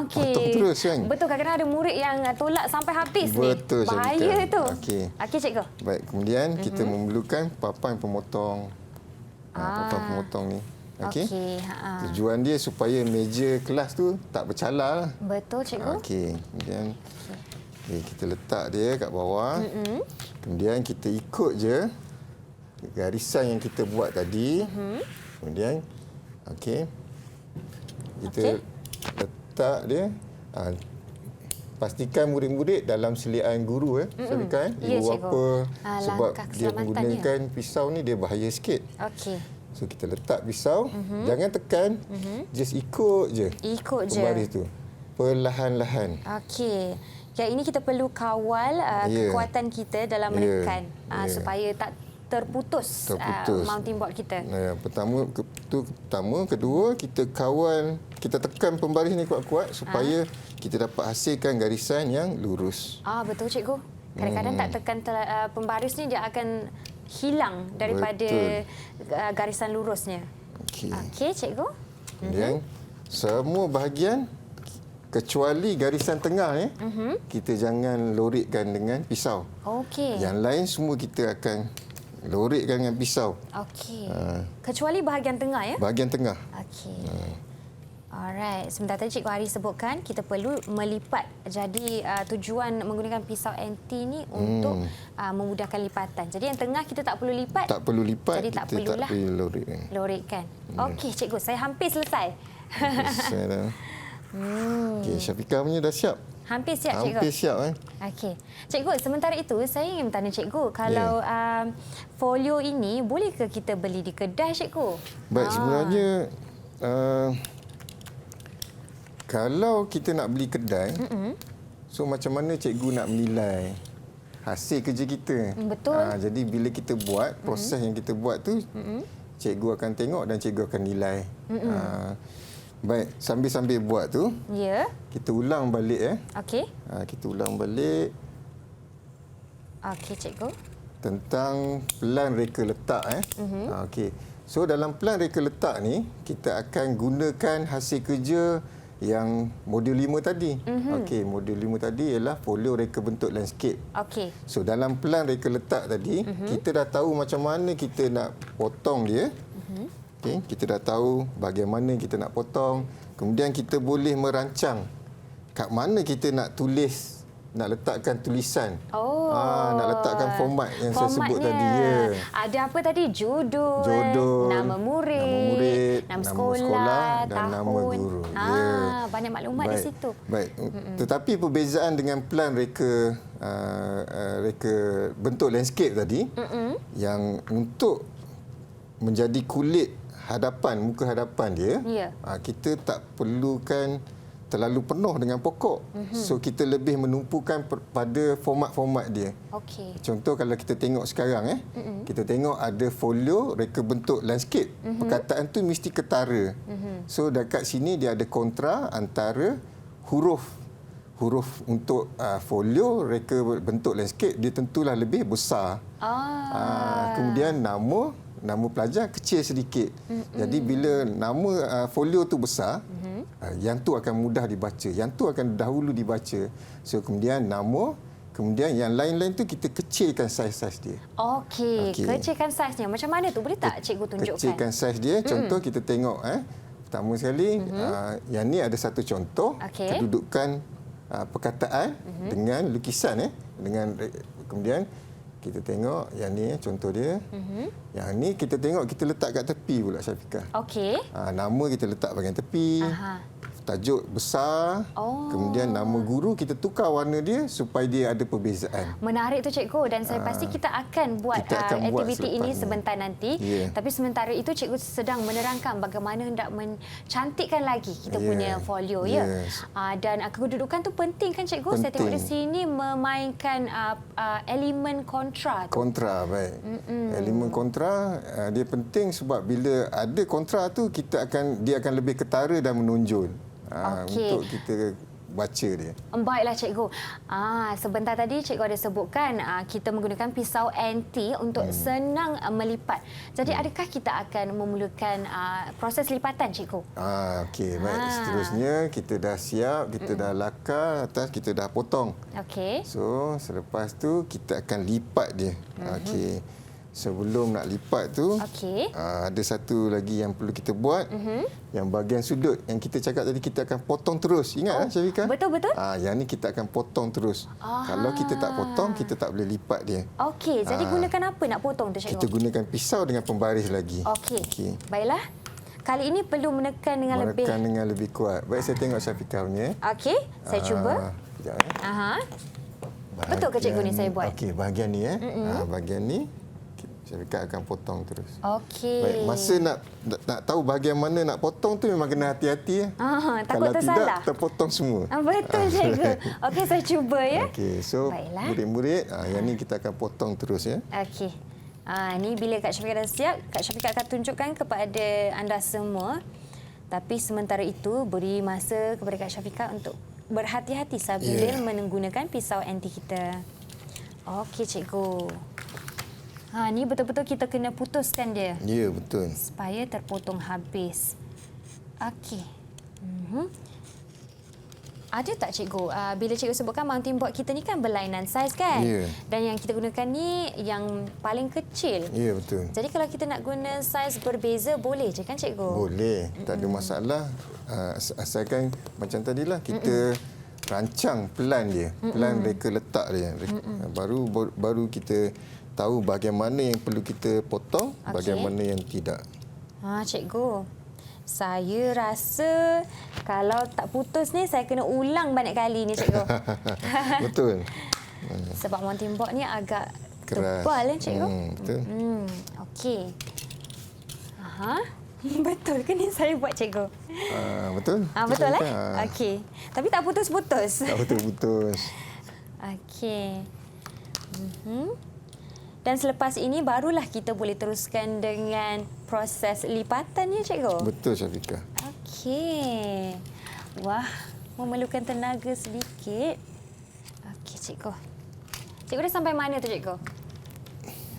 Okey. Potong terus kan. Betul, kadang-kadang ada murid yang tolak sampai habis. Betul, ni. Bahaya tu. Okey, cikgu. Baik, kemudian kita memerlukan papan pemotong. Papan pemotong ni. Okey. Tujuan dia supaya meja kelas tu tak bercalar. Betul, cikgu. Okey. Kemudian kita letak dia kat bawah. Kemudian kita ikut je garisan yang kita buat tadi. Kemudian kita letak dia. pastikan murid-murid dalam seliaan guru Syafiqah. Ya, Ibu cikgu. bapa sebab Langkah dia keselamatannya. menggunakan pisau ni dia bahaya sikit. Okey. So kita letak pisau, jangan tekan, just ikut je. Ikut je. Pembaris tu. Perlahan-lahan. Okey. Yang ini kita perlu kawal kekuatan kita dalam menekan supaya tak terputus mounting board kita. Pertama, kedua kita kawal, kita tekan pembaris ni kuat-kuat supaya kita dapat hasilkan garisan yang lurus. Betul cikgu. Kadang-kadang tak tekan pembaris ni dia akan hilang daripada garisan lurusnya. Okey cikgu. Kemudian semua bahagian kecuali garisan tengah kita jangan lorikkan dengan pisau. Okey. Yang lain semua kita akan lorikkan dengan pisau. Okey. Kecuali bahagian tengah ya? Bahagian tengah. Okey. Alright, sebentar tadi Cikgu Hari sebutkan kita perlu melipat. Jadi tujuan menggunakan pisau anti ni untuk memudahkan lipatan. Jadi yang tengah kita tak perlu lipat. Tak perlu lipat. Jadi tak perlulah lorikkan. Okey cikgu, saya hampir selesai. Selesai dah. Okey, Syafiqah punya dah siap. Hampir siap cikgu. Hampir siap Okey. Cikgu, sementara itu saya ingin bertanya cikgu, kalau folio ini boleh ke kita beli di kedai cikgu? Baik, sebenarnya kalau kita nak beli kedai, so macam mana cikgu nak menilai hasil kerja kita? Betul. Jadi bila kita buat, proses yang kita buat tu, cikgu akan tengok dan cikgu akan nilai. Baik, sambil-sambil buat tu, kita ulang balik. Okey. Kita ulang balik. Okey cikgu. Tentang pelan reka letak. Okey. So dalam pelan reka letak ni, kita akan gunakan hasil kerja yang modul 5 tadi. Okey, modul 5 tadi ialah folio reka bentuk landscape. Okey. So dalam pelan reka letak tadi, kita dah tahu macam mana kita nak potong dia. Okay, kita dah tahu bagaimana kita nak potong. Kemudian kita boleh merancang kat mana kita nak tulis, nak letakkan tulisan. Nak letakkan format yang saya sebut tadi. Ada apa tadi? Judul, nama murid, nama sekolah, dan tahun. nama guru. Banyak maklumat di situ. Baik. Tetapi perbezaan dengan pelan reka bentuk landscape tadi, yang untuk menjadi kulit muka hadapan dia, kita tak perlukan terlalu penuh dengan pokok. So kita lebih menumpukan pada format-format dia. Okey. Contoh kalau kita tengok sekarang kita tengok ada folio reka bentuk landscape. Perkataan tu mesti ketara. So dekat sini dia ada kontra antara huruf untuk folio reka bentuk landscape dia tentulah lebih besar. Kemudian nama pelajar kecil sedikit. Jadi bila nama folio tu besar, yang tu akan mudah dibaca, yang tu akan dahulu dibaca. So kemudian nama, kemudian yang lain-lain tu kita kecilkan saiz-saiz dia. Okey, kecilkan saiznya. Macam mana tu? Boleh tak cikgu tunjukkan? Kecilkan saiz dia. Contoh kita tengok pertama sekali yang ni ada satu contoh kedudukan perkataan dengan lukisan dengan kemudian kita tengok yang ni contoh dia. Yang ni kita tengok kita letak kat tepi pula Syafiqah. Okey. Nama kita letak bahagian tepi. Tajuk besar. Kemudian nama guru kita tukar warna dia supaya dia ada perbezaan. Menarik tu cikgu dan saya pasti kita akan buat aktiviti ini sebentar nanti. Tapi sementara itu cikgu sedang menerangkan bagaimana hendak mencantikkan lagi kita punya folio dan kedudukan tu penting kan cikgu? Penting. Saya tengok di sini memainkan elemen kontra tu. Kontra, baik. Elemen kontra dia penting sebab bila ada kontra tu dia akan lebih ketara dan menonjol. Untuk kita baca dia. Baiklah cikgu. Sebentar tadi cikgu ada sebutkan kita menggunakan pisau anti untuk senang melipat. Jadi adakah kita akan memulakan proses lipatan cikgu? Okey, baik. Seterusnya kita dah siap, kita dah lakar atas, kita dah potong. Okey. So selepas tu kita akan lipat dia. Okey. Sebelum nak lipat tu, ada satu lagi yang perlu kita buat. Yang bahagian sudut yang kita cakap tadi kita akan potong terus. Ingat Syafiqah? Betul-betul. Yang ni kita akan potong terus. Kalau kita tak potong, kita tak boleh lipat dia. Okey, jadi gunakan apa nak potong tu cikgu? Kita gunakan pisau dengan pembaris lagi. Okey. Baiklah. Kali ini perlu menekan dengan lebih kuat. Baik, saya tengok Syafiqah punya. Okey, saya cuba. Sekejap. Aha. Betul ke cikgu ni saya buat? Okey, bahagian ni bahagian ni Syafiqah akan potong terus. Okey. Baik, masa nak tahu bahagian mana nak potong tu memang kena hati-hati. Takut Kalau tersalah. tidak, terpotong semua. Betul, cikgu. Okey, saya cuba ya. Okey, so Baiklah. murid-murid, yang ni kita akan potong terus ya. Okey. Ni bila Kak Syafiqah dah siap, Kak Syafiqah akan tunjukkan kepada anda semua. Tapi sementara itu, beri masa kepada Kak Syafiqah untuk berhati-hati sambil menggunakan pisau anti kita. Okey, cikgu. Ni betul-betul kita kena putuskan dia. Ya, betul. Supaya terpotong habis. Okey. Ada tak cikgu? Bila cikgu sebutkan mounting board kita ni kan berlainan saiz kan? Ya. Dan yang kita gunakan ni yang paling kecil. Ya, betul. Jadi kalau kita nak guna saiz berbeza boleh je kan cikgu? Boleh, tak ada masalah. Asalkan macam tadilah kita rancang plan dia, plan reka letak dia. Baru kita tahu bahagian mana yang perlu kita potong, bahagian mana yang tidak. Cikgu. Saya rasa kalau tak putus ni saya kena ulang banyak kali ni cikgu. Betul. Sebab mounting board ni agak Keras. tebal kan cikgu? Betul. Okey. Betul ke ni saya buat cikgu? Betul. Betul Okey. Tapi tak putus-putus. Tak putus-putus. Okey. Dan selepas ini barulah kita boleh teruskan dengan proses lipatan ya cikgu? Betul, Syafiqah. Okey. Wah, memerlukan tenaga sedikit. Okey cikgu. Cikgu dah sampai mana tu cikgu?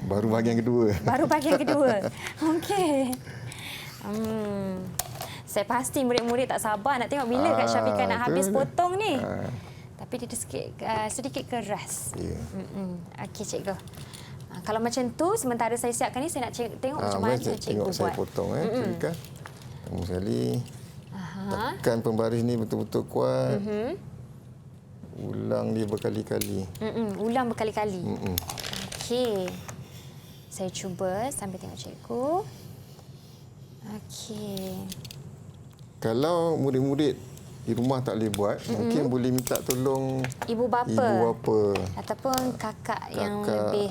Baru bahagian kedua. Baru bahagian kedua. Okey. Saya pasti murid-murid tak sabar nak tengok bila Kak Syafiqah nak habis potong ni. Tapi dia sedikit keras. Ya. Okey cikgu. Kalau macam tu, sementara saya siapkan ni, saya nak tengok macam mana cikgu tengok buat. Saya potong. Syafiqah. Pertama sekali, tekan pembaris ni betul-betul kuat. Ulang dia berkali-kali. Ulang berkali-kali. Okey. Saya cuba sambil tengok cikgu. Okey. Kalau murid-murid di rumah tak boleh buat, mungkin boleh minta tolong ibu bapa. Ibu bapa. Ataupun kakak yang lebih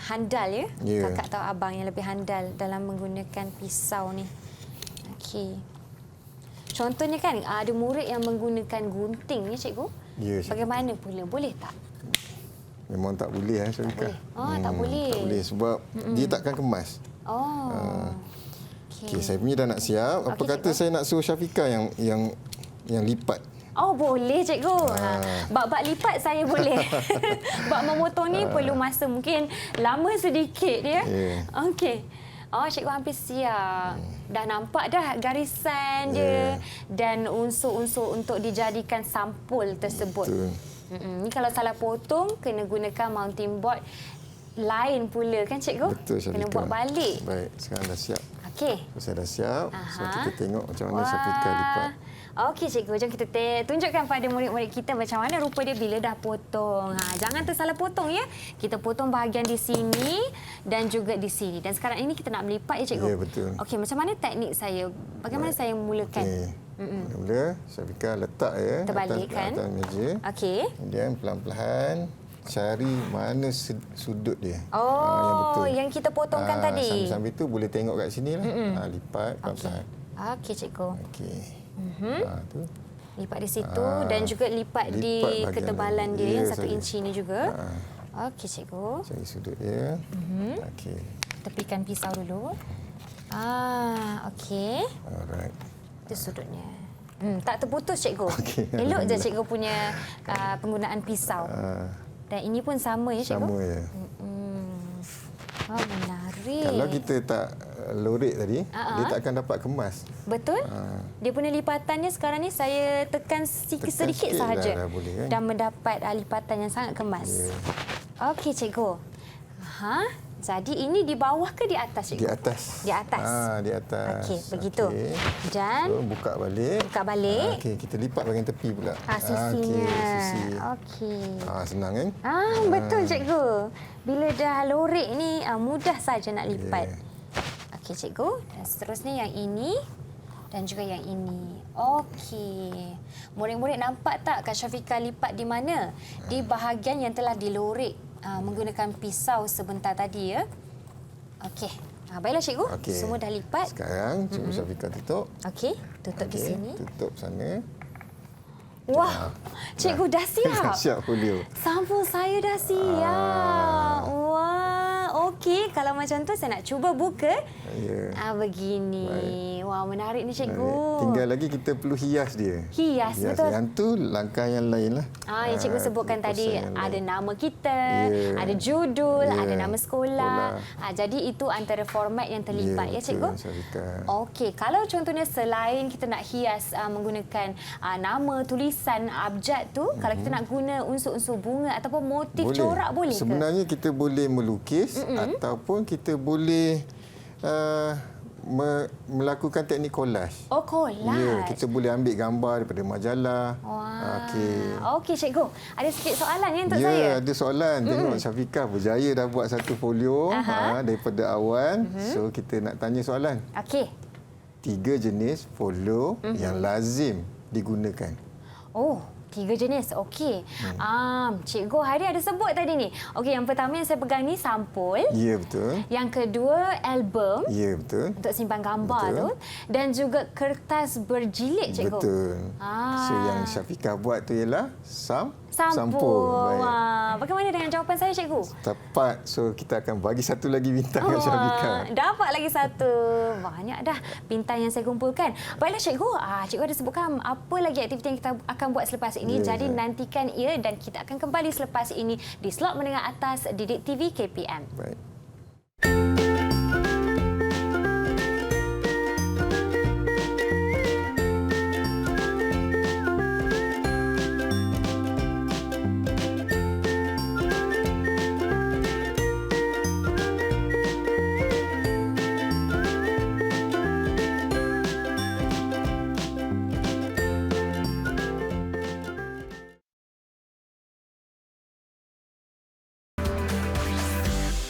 handal ya. Kakak atau abang yang lebih handal dalam menggunakan pisau ni. Okey. Contohnya kan ada murid yang menggunakan gunting ya cikgu. Ya, bagaimana pula? Boleh tak? Memang tak boleh Syafiqah. Tak boleh. Tak boleh sebab dia takkan kemas. Okey, saya punya dah nak siap. Apa kata cikgu? Saya nak suruh Syafiqah yang lipat. Boleh cikgu. Bab-bab lipat saya boleh. Bab memotong ni perlu masa mungkin lama sedikit ya. Okey. Cikgu hampir siap. Dah nampak dah garisan dia dan unsur-unsur untuk dijadikan sampul tersebut. Betul. Ni kalau salah potong kena gunakan mounting board lain pula kan cikgu? Betul, Syafiqah. Kena buat balik. Baik, sekarang dah siap. Okey. Saya dah siap. So kita tengok macam mana Syafiqah lipat. Okey cikgu, jom kita tunjukkan pada murid-murid kita macam mana rupa dia bila dah potong. Jangan tersalah potong ya. Kita potong bahagian di sini dan juga di sini. Dan sekarang ini kita nak melipat ya cikgu. Ya, betul. Okey, macam mana teknik saya? Bagaimana saya mulakan? Mula Syafiqah letak ya. Terbalikkan. Atas meja. Okey. Kemudian pelan-pelan cari mana sudut dia. yang betul. Yang kita potongkan tadi. Sambil-sambil tu boleh tengok kat sini lah. Lipat pelan-pelan. Okey cikgu. Okey. Tu. Lipat di situ dan juga lipat di ketebalan dia yang 1 inci ni juga. Okey cikgu. Cari sudut dia. Okey. Tepikan pisau dulu. Okey. Alright. Itu sudutnya. Tak terputus cikgu. Okay. Elok je cikgu punya penggunaan pisau. Dan ini pun sama ya cikgu? Sama ya. Menarik. Kalau kita tak lorek tadi, dia tak akan dapat kemas. Betul. Dia punya lipatannya sekarang ni saya tekan sedikit sahaja kan? dan mendapat lipatan yang sangat kemas. Okey cikgu. Jadi ini di bawah ke di atas cikgu? Di atas. Di atas. Di atas. Okey, begitu. Dan so, buka balik. Buka balik. Okey, kita lipat bahagian tepi pula. Sisinya. Okey. Okey. Senang kan? Betul cikgu. Bila dah lorek ni mudah saja nak lipat. Okey cikgu. Dan seterusnya yang ini. Dan juga yang ini. Okey. Murid-murid nampak tak Kak Syafiqah lipat di mana? Di bahagian yang telah dilorek menggunakan pisau sebentar tadi ya. Okey. Baiklah cikgu. Okey. Semua dah lipat. Sekarang Cikgu Syafiqah tutup. Okey. Tutup di sini. Tutup sana. Wah. Cikgu dah siap. Dah siap folio. Sampul saya dah siap. Wah, okey. Kalau macam tu saya nak cuba buka. Ya. Begini. Baik. Wah, menarik ni cikgu. Tinggal lagi kita perlu hias dia. Hias, betul. Yang tu langkah yang lain lah. Yang cikgu sebutkan tadi ada nama kita, ada judul, ada nama sekolah. Jadi itu antara format yang terlibat ya cikgu. Okey, kalau contohnya selain kita nak hias menggunakan nama, tulisan, abjad tu, kalau kita nak guna unsur-unsur bunga ataupun motif corak boleh ke? Sebenarnya kita boleh melukis ataupun kita boleh melakukan teknik collage. Oh, collage. Ya, kita boleh ambil gambar daripada majalah. Okey, cikgu. Ada sikit soalan ya untuk saya? Ya, ada soalan. Tengok Syafiqah berjaya dah buat satu folio daripada awal. So, kita nak tanya soalan. Okey. 3 jenis folio yang lazim digunakan. Oh, 3 jenis. Okey. Cikgu Hari ada sebut tadi ni. Okey, yang pertama yang saya pegang ni sampul. Ya, betul. Yang kedua album. Ya, betul. Untuk simpan gambar tu. Dan juga kertas berjilid, cikgu. Betul. So yang Syafiqah buat tu ialah sampul. Wah, bagaimana dengan jawapan saya, cikgu? Tepat. So kita akan bagi satu lagi bintang kat Syafiqah. Dapat lagi satu. Banyak dah bintang yang saya kumpulkan. Baiklah cikgu, cikgu ada sebutkan apa lagi aktiviti yang kita akan buat selepas ini. Jadi nantikan ia dan kita akan kembali selepas ini di slot menengah atas Didik TV KPM. Baik.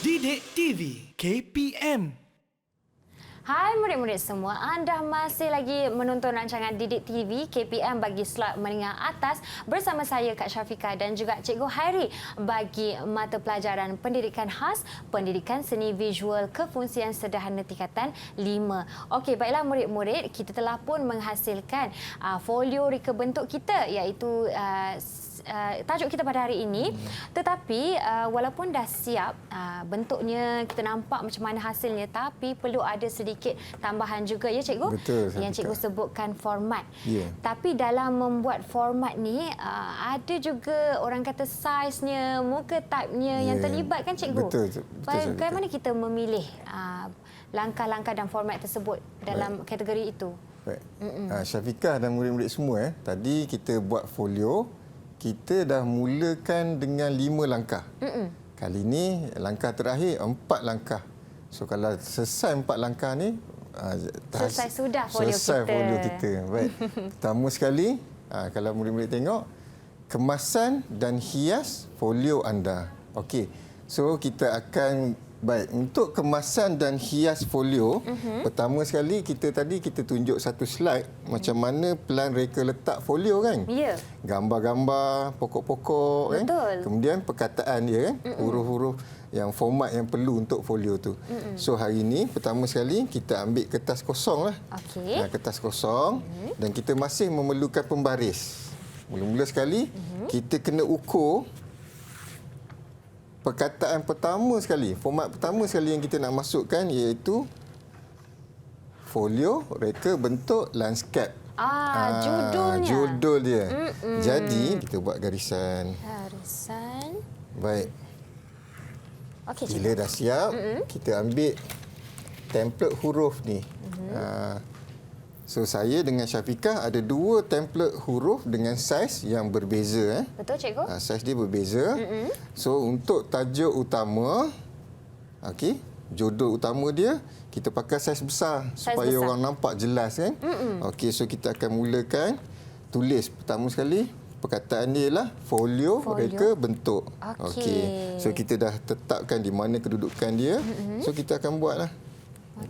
Didik TV KPM. Hai murid-murid semua, anda masih lagi menonton rancangan Didik TV KPM bagi slot menengah atas bersama saya Kak Syafiqah dan juga Cikgu Hairi bagi mata pelajaran Pendidikan Khas, Pendidikan Seni Visual Kefungsian Sederhana tingkatan 5. Okey, baiklah murid-murid, kita telah pun menghasilkan folio reka bentuk kita iaitu tajuk kita pada hari ini. Tetapi walaupun dah siap bentuknya, kita nampak macam mana hasilnya, tapi perlu ada sedikit tambahan juga ya cikgu. Betul. Yang cikgu sebutkan format. Yeah. Tapi dalam membuat format ni ada juga orang kata saiznya, muka type-nya yang terlibat kan cikgu. Betul. Bagaimana kita memilih langkah-langkah dan format tersebut dalam kategori itu? Baik. Syafiqah dan murid-murid semua tadi kita buat folio, kita dah mulakan dengan 5 langkah. Kali ini langkah terakhir 4 langkah. So kalau selesai 4 langkah ni selesai sudah folio selesai kita. Folio kita. Baik. Pertama sekali kalau murid-murid tengok kemasan dan hias folio anda. Okey. So kita akan untuk kemasan dan hias folio, pertama sekali kita tunjuk satu slide macam mana pelan reka letak folio kan? Ya. Gambar-gambar, pokok-pokok kan? Kemudian perkataan dia kan? Huruf-huruf yang format yang perlu untuk folio tu. So hari ini pertama sekali kita ambil kertas kosong lah. Okey. Kertas kosong dan kita masih memerlukan pembaris. Mula-mula sekali kita kena ukur perkataan pertama sekali, format pertama sekali yang kita nak masukkan iaitu folio reka bentuk landscape. Judulnya. Judul dia. Jadi kita buat garisan. Baik. Okey. Bila dah siap, kita ambil template huruf ni. So saya dengan Syafiqah ada 2 template huruf dengan saiz yang berbeza. Betul cikgu? Saiz dia berbeza. So untuk tajuk utama, judul utama dia kita pakai saiz besar supaya orang nampak jelas kan. Okey, so kita akan mulakan tulis pertama sekali. Perkataan dia ialah folio reka bentuk. Okey. So kita dah tetapkan di mana kedudukan dia. So kita akan buatlah.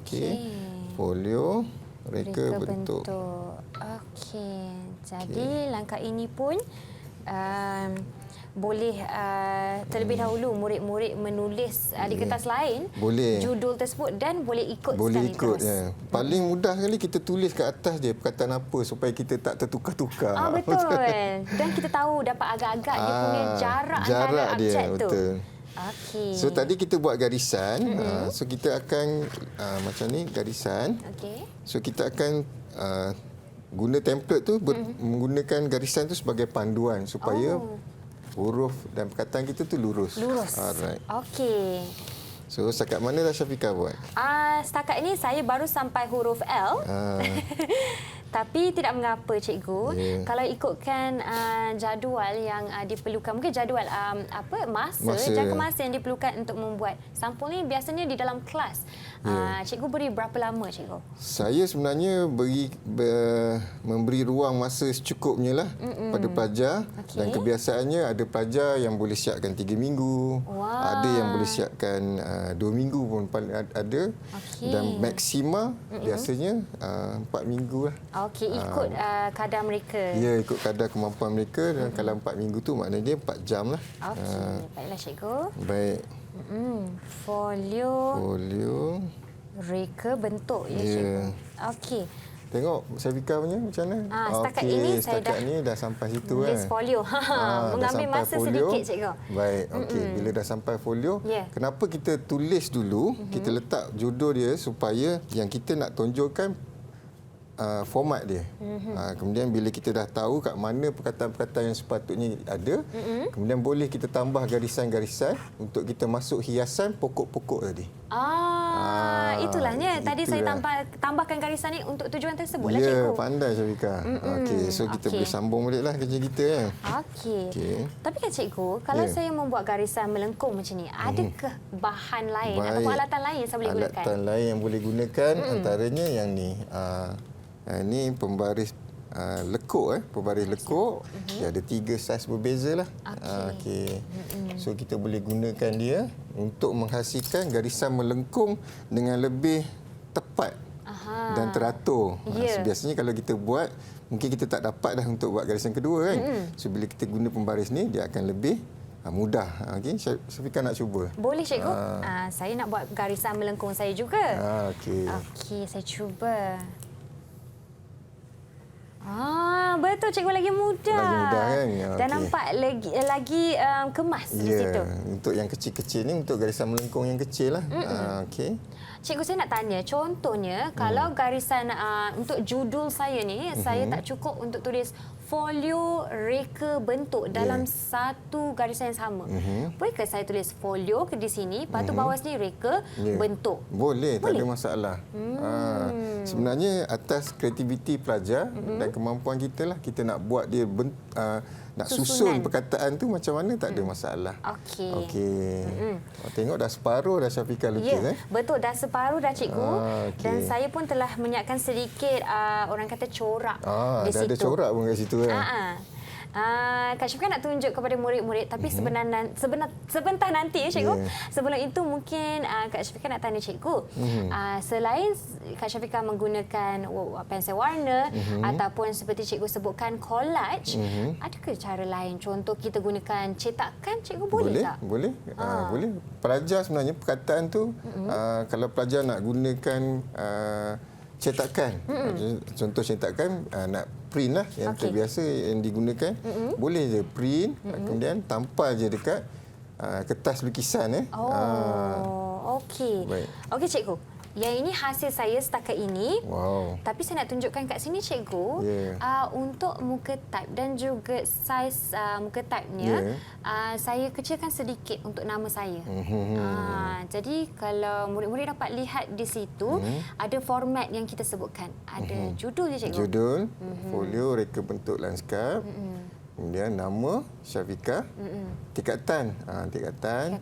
Okey. Folio reka bentuk. Okey. Jadi langkah ini pun boleh terlebih dahulu murid-murid menulis di kertas lain boleh judul tersebut dan boleh ikut boleh sekali ikut terus. ya. Paling mudah sekali kita tulis kat atas je perkataan apa supaya kita tak tertukar-tukar. Betul. Dan kita tahu dapat agak-agak dia punya jarak antara objek tu. Betul. Okey. So tadi kita buat garisan. So kita akan macam ni garisan. Okey. So kita akan guna template tu menggunakan garisan tu sebagai panduan supaya huruf dan perkataan kita tu lurus. Alright. Okey. So setakat mana dah Syafiqah buat? Setakat ini saya baru sampai huruf L. Tapi tidak mengapa cikgu. Kalau ikutkan jadual yang diperlukan, mungkin jadual masa, jangka masa yang diperlukan untuk membuat sampul ni biasanya di dalam kelas. Cikgu beri berapa lama cikgu? Saya sebenarnya memberi ruang masa secukupnya lah pada pelajar. Dan kebiasaannya ada pelajar yang boleh siapkan 3 minggu. Ada yang boleh siapkan 2 minggu pun ada. Dan maksima biasanya 4 minggu lah. Okey, ikut kadar mereka. Ya, ikut kadar kemampuan mereka. Dan kalau 4 minggu tu maknanya dia 4 jam lah. Okey, baiklah cikgu. Baik. Folio. Reka bentuk ya cikgu. Okey. Tengok Syafiqah punya macam mana? Setakat ini saya dah sampai situ tulis folio. Mengambil masa folio. sedikit cikgu. Baik, okey. Bila dah sampai folio, kenapa kita tulis dulu? Kita letak judul dia supaya yang kita nak tonjolkan format dia. Kemudian bila kita dah tahu kat mana perkataan-perkataan yang sepatutnya ada, kemudian boleh kita tambah garisan-garisan untuk kita masuk hiasan pokok-pokok tadi. Itulahnya tadi saya tambahkan garisan ni untuk tujuan tersebut lah cikgu. Ya, pandai Syafiqah. Okey, so kita boleh sambung balik lah kerja kita kan. Okey. Tapi kan cikgu, kalau saya membuat garisan melengkung macam ni, adakah bahan lain atau alatan lain yang saya boleh gunakan? Alatan lain yang boleh gunakan antaranya yang ni. Ini pembaris lekuk. Pembaris lekuk. Dia ada 3 saiz berbeza lah. Okey. So kita boleh gunakan dia untuk menghasilkan garisan melengkung dengan lebih tepat dan teratur. Biasanya kalau kita buat, mungkin kita tak dapat dah untuk buat garisan kedua kan. So bila kita guna pembaris ni, dia akan lebih mudah. Okey, Syafiqah nak cuba? Boleh cikgu. Saya nak buat garisan melengkung saya juga. Okey, saya cuba. Betul cikgu, lagi mudah. Lagi mudah kan? Dan nampak lagi kemas di situ. Untuk yang kecil-kecil ni, untuk garisan melengkung yang kecil lah. Okey. Cikgu, saya nak tanya, contohnya kalau garisan untuk judul saya ni, saya tak cukup untuk tulis folio reka bentuk dalam satu garisan yang sama. Bolehkah saya tulis folio di sini, lepas tu bawah sini reka bentuk? Boleh, tak ada masalah. Sebenarnya atas kreativiti pelajar dan kemampuan kita lah, kita nak buat dia nak susun perkataan tu macam mana, tak ada masalah. Okey. Tengok dah separuh dah Syafiqah lukis. Betul, dah separuh dah cikgu. Dan saya pun telah menyiapkan sedikit orang kata corak di situ. Dah ada corak pun kat situ kan. Kak Syafiqah nak tunjuk kepada murid-murid, tapi sebentar nanti ya cikgu. Sebelum itu mungkin Kak Syafiqah nak tanya cikgu, selain Kak Syafiqah menggunakan pensel warna ataupun seperti cikgu sebutkan collage, adakah cara lain? Contoh kita gunakan cetakan, cikgu boleh tak? Boleh. Boleh. Pelajar sebenarnya perkataan tu kalau pelajar nak gunakan cetakan. Contoh cetakan nak print lah yang terbiasa yang digunakan. Boleh je print, kemudian tampal je dekat kertas lukisan. Okey. Okey cikgu. Yang ini hasil saya setakat ini. Tapi saya nak tunjukkan kat sini cikgu, untuk muka type dan juga saiz muka type-nya, saya kecilkan sedikit untuk nama saya. Jadi kalau murid-murid dapat lihat di situ, ada format yang kita sebutkan. Ada judul je cikgu. Judul, folio reka bentuk lanskap. Kemudian nama Syafiqah, tingkatan,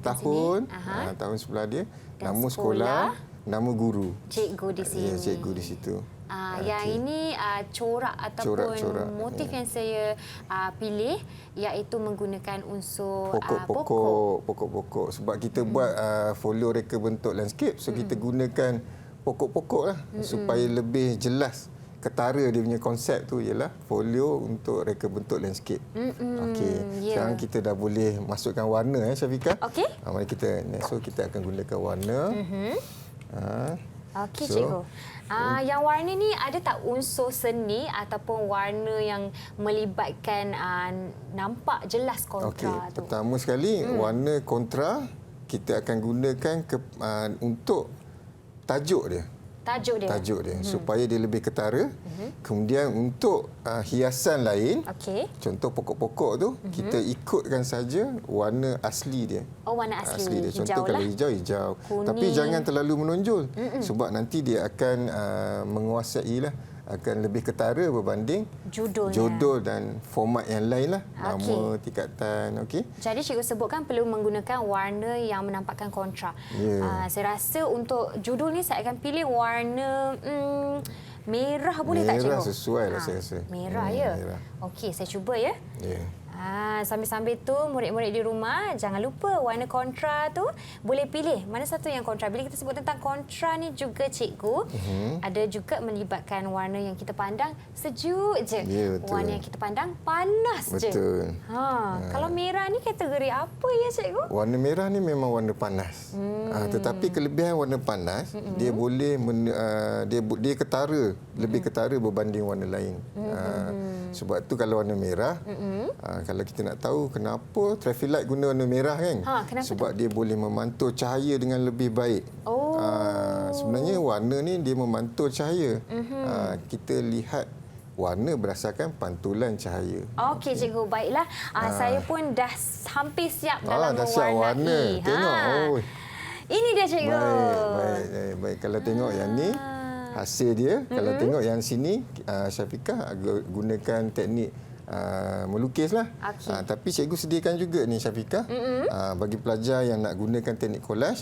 tahun, tahun sebelah dia, nama sekolah, nama guru. Cikgu di sini. Cikgu di situ. Yang ini corak ataupun motif yang saya pilih, iaitu menggunakan unsur pokok-pokok. Sebab kita buat folio reka bentuk landscape, so kita gunakan pokok-pokok lah supaya lebih jelas. Ketara dia punya konsep tu ialah folio untuk reka bentuk landscape. Okey. Sekarang kita dah boleh masukkan warna Syafiqah. Okey. Mari kita so kita akan gunakan warna. Okey, cikgu. Yang warna ni ada tak unsur seni ataupun warna yang melibatkan nampak jelas kontra tu? Pertama sekali warna kontra kita akan gunakan untuk tajuk dia. Tajuk dia supaya dia lebih ketara. Kemudian untuk hiasan lain, contoh pokok-pokok tu kita ikutkan saja warna asli dia. Oh, warna asli dia. Contoh hijau kalau lah. hijau. Kuning. Tapi jangan terlalu menonjol sebab nanti dia akan menguasai lah, akan lebih ketara berbanding judul dan format yang lain lah. Nama, tingkatan. Jadi cikgu sebutkan perlu menggunakan warna yang menampakkan kontra. Saya rasa untuk judul ni saya akan pilih warna merah, boleh tak cikgu? Merah sesuai lah saya rasa. Merah ya? Okey, saya cuba ya. Sambil-sambil tu murid-murid di rumah jangan lupa warna kontra tu boleh pilih mana satu yang kontra. Bila kita sebut tentang kontra ni juga cikgu, ada juga melibatkan warna yang kita pandang sejuk je. Warna yang kita pandang panas je. Kalau merah ni kategori apa ya cikgu? Warna merah ni memang warna panas. Tetapi kelebihan warna panas dia boleh dia ketara, lebih ketara berbanding warna lain. Sebab tu kalau warna merah, kalau kita nak tahu kenapa traffic light guna warna merah kan? Sebab dia boleh memantul cahaya dengan lebih baik. Sebenarnya warna ni dia memantul cahaya. Kita lihat warna berdasarkan pantulan cahaya. Okey cikgu, baiklah. Saya pun dah hampir siap dalam dah siap warna. Tengok. Ini dia cikgu. Baik. Kalau tengok yang ni hasil dia. Kalau tengok yang sini, Syafiqah gunakan teknik melukislah. Tapi cikgu sediakan juga ni Syafiqah, bagi pelajar yang nak gunakan teknik collage,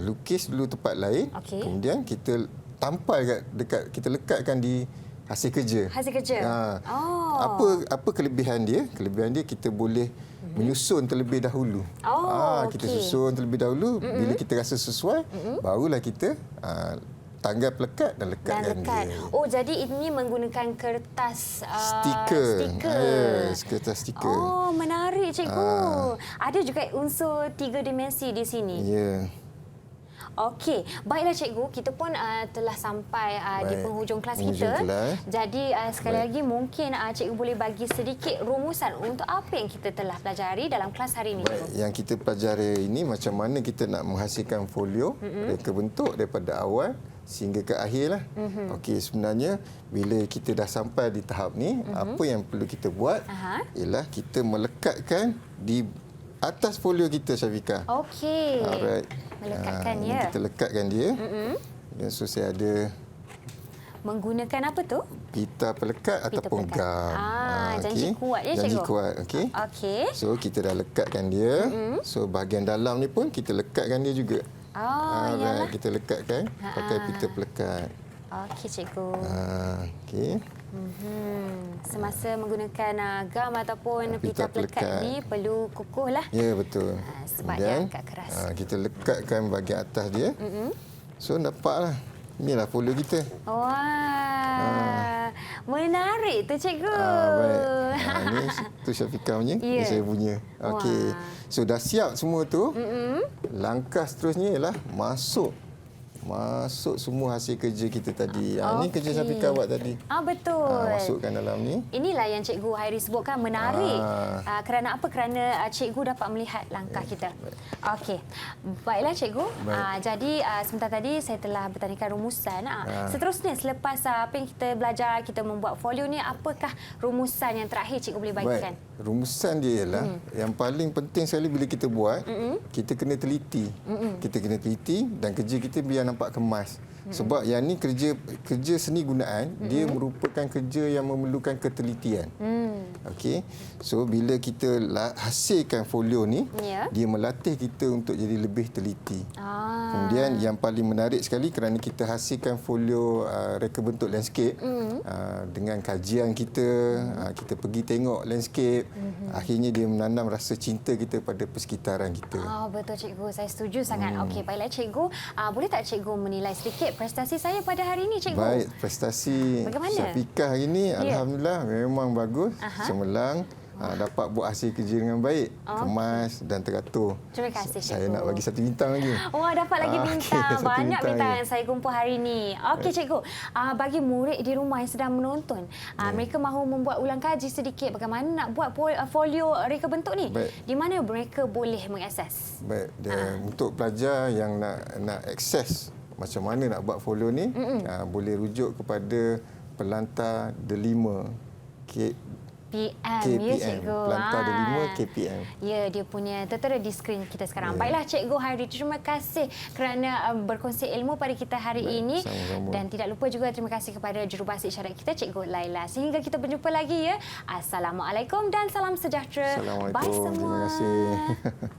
lukis dulu tempat lain, kemudian kita tampal dekat kita lekatkan di hasil kerja. Apa kelebihan dia? Kelebihan dia kita boleh menyusun terlebih dahulu. Kita susun terlebih dahulu, bila kita rasa sesuai, barulah kita tanggal pelekat dan lekatkan dia. Jadi ini menggunakan kertas stiker. Kertas stiker. Menarik cikgu. Ada juga unsur 3 dimensi di sini. Okey, baiklah cikgu, kita pun telah sampai di penghujung kelas kita. Jadi sekali lagi mungkin cikgu boleh bagi sedikit rumusan untuk apa yang kita telah pelajari dalam kelas hari ini. Yang kita pelajari ini macam mana kita nak menghasilkan folio, reka bentuk daripada awal sehingga ke akhir lah. Okey, sebenarnya bila kita dah sampai di tahap ni, apa yang perlu kita buat ialah kita melekatkan di atas folio kita Syafiqah. Okey. Melekatkan kita lekatkan dia. Dan so saya ada menggunakan apa tu? Pita pelekat ataupun gam. Janji kuat ya cikgu. Janji kuat, okey. So kita dah lekatkan dia. So bahagian dalam ni pun kita lekatkan dia juga. Kita lekatkan pakai pita pelekat. Okey cikgu. Okey. Semasa menggunakan gam ataupun pita pelekat ni perlu kukuh lah. Ya, betul. Sebab dia agak keras. Kita lekatkan bahagian atas dia. So nampaklah. Inilah folio kita. Wah. Menarik tu cikgu. Baik. Ini tu Syafiqah punya, ini saya punya. Okey. So dah siap semua tu. Langkah seterusnya ialah masuk semua hasil kerja kita tadi. Ini kerja Syafiqah buat tadi. Betul. Masukkan dalam ni. Inilah yang Cikgu Hairi sebutkan menarik. Kerana apa? Kerana cikgu dapat melihat langkah kita. Okey. Baiklah cikgu. Jadi sebentar tadi saya telah bertandingkan rumusan. Seterusnya selepas apa yang kita belajar, kita membuat folio ni, apakah rumusan yang terakhir cikgu boleh bagikan? Rumusan dia ialah yang paling penting sekali bila kita buat, kita kena teliti. Kita kena teliti dan kerja kita biar nampak kemas. Sebab yang ni kerja seni gunaan, dia merupakan kerja yang memerlukan ketelitian. Okey. So bila kita hasilkan folio ni, dia melatih kita untuk jadi lebih teliti. Kemudian yang paling menarik sekali kerana kita hasilkan folio reka bentuk landscape dengan kajian kita, kita pergi tengok landscape, akhirnya dia menanam rasa cinta kita pada persekitaran kita. Betul cikgu, saya setuju sangat. Okey, baiklah cikgu, boleh tak cikgu cikgu menilai sedikit prestasi saya pada hari ini, cikgu. Baik, prestasi Bagaimana? Syafiqah hari ini alhamdulillah memang bagus, cemerlang. Dapat buat hasil kerja dengan baik, kemas dan teratur. Terima kasih, cikgu. Saya nak bagi 1 bintang lagi. Wah, dapat lagi bintang. Okey, 1 Banyak bintang lagi. yang saya kumpul hari ini. Okey, cikgu. Bagi murid di rumah yang sedang menonton, mereka mahu membuat ulang kaji sedikit bagaimana nak buat folio reka bentuk ni. Baik. Di mana mereka boleh mengakses? Baik, untuk pelajar yang nak akses macam mana nak buat folio ni, boleh rujuk kepada Pelantar Delima PM, ya cikgu. Pelantar Delima KPM. Ya, dia punya tertera di skrin kita sekarang. Baiklah cikgu Hairi, terima kasih kerana berkongsi ilmu pada kita hari ini. Sama-sama. Dan tidak lupa juga terima kasih kepada jurubahasa isyarat kita, Cikgu Laila. Sehingga kita berjumpa lagi ya. Assalamualaikum dan salam sejahtera. Assalamualaikum. Bye semua. Terima kasih.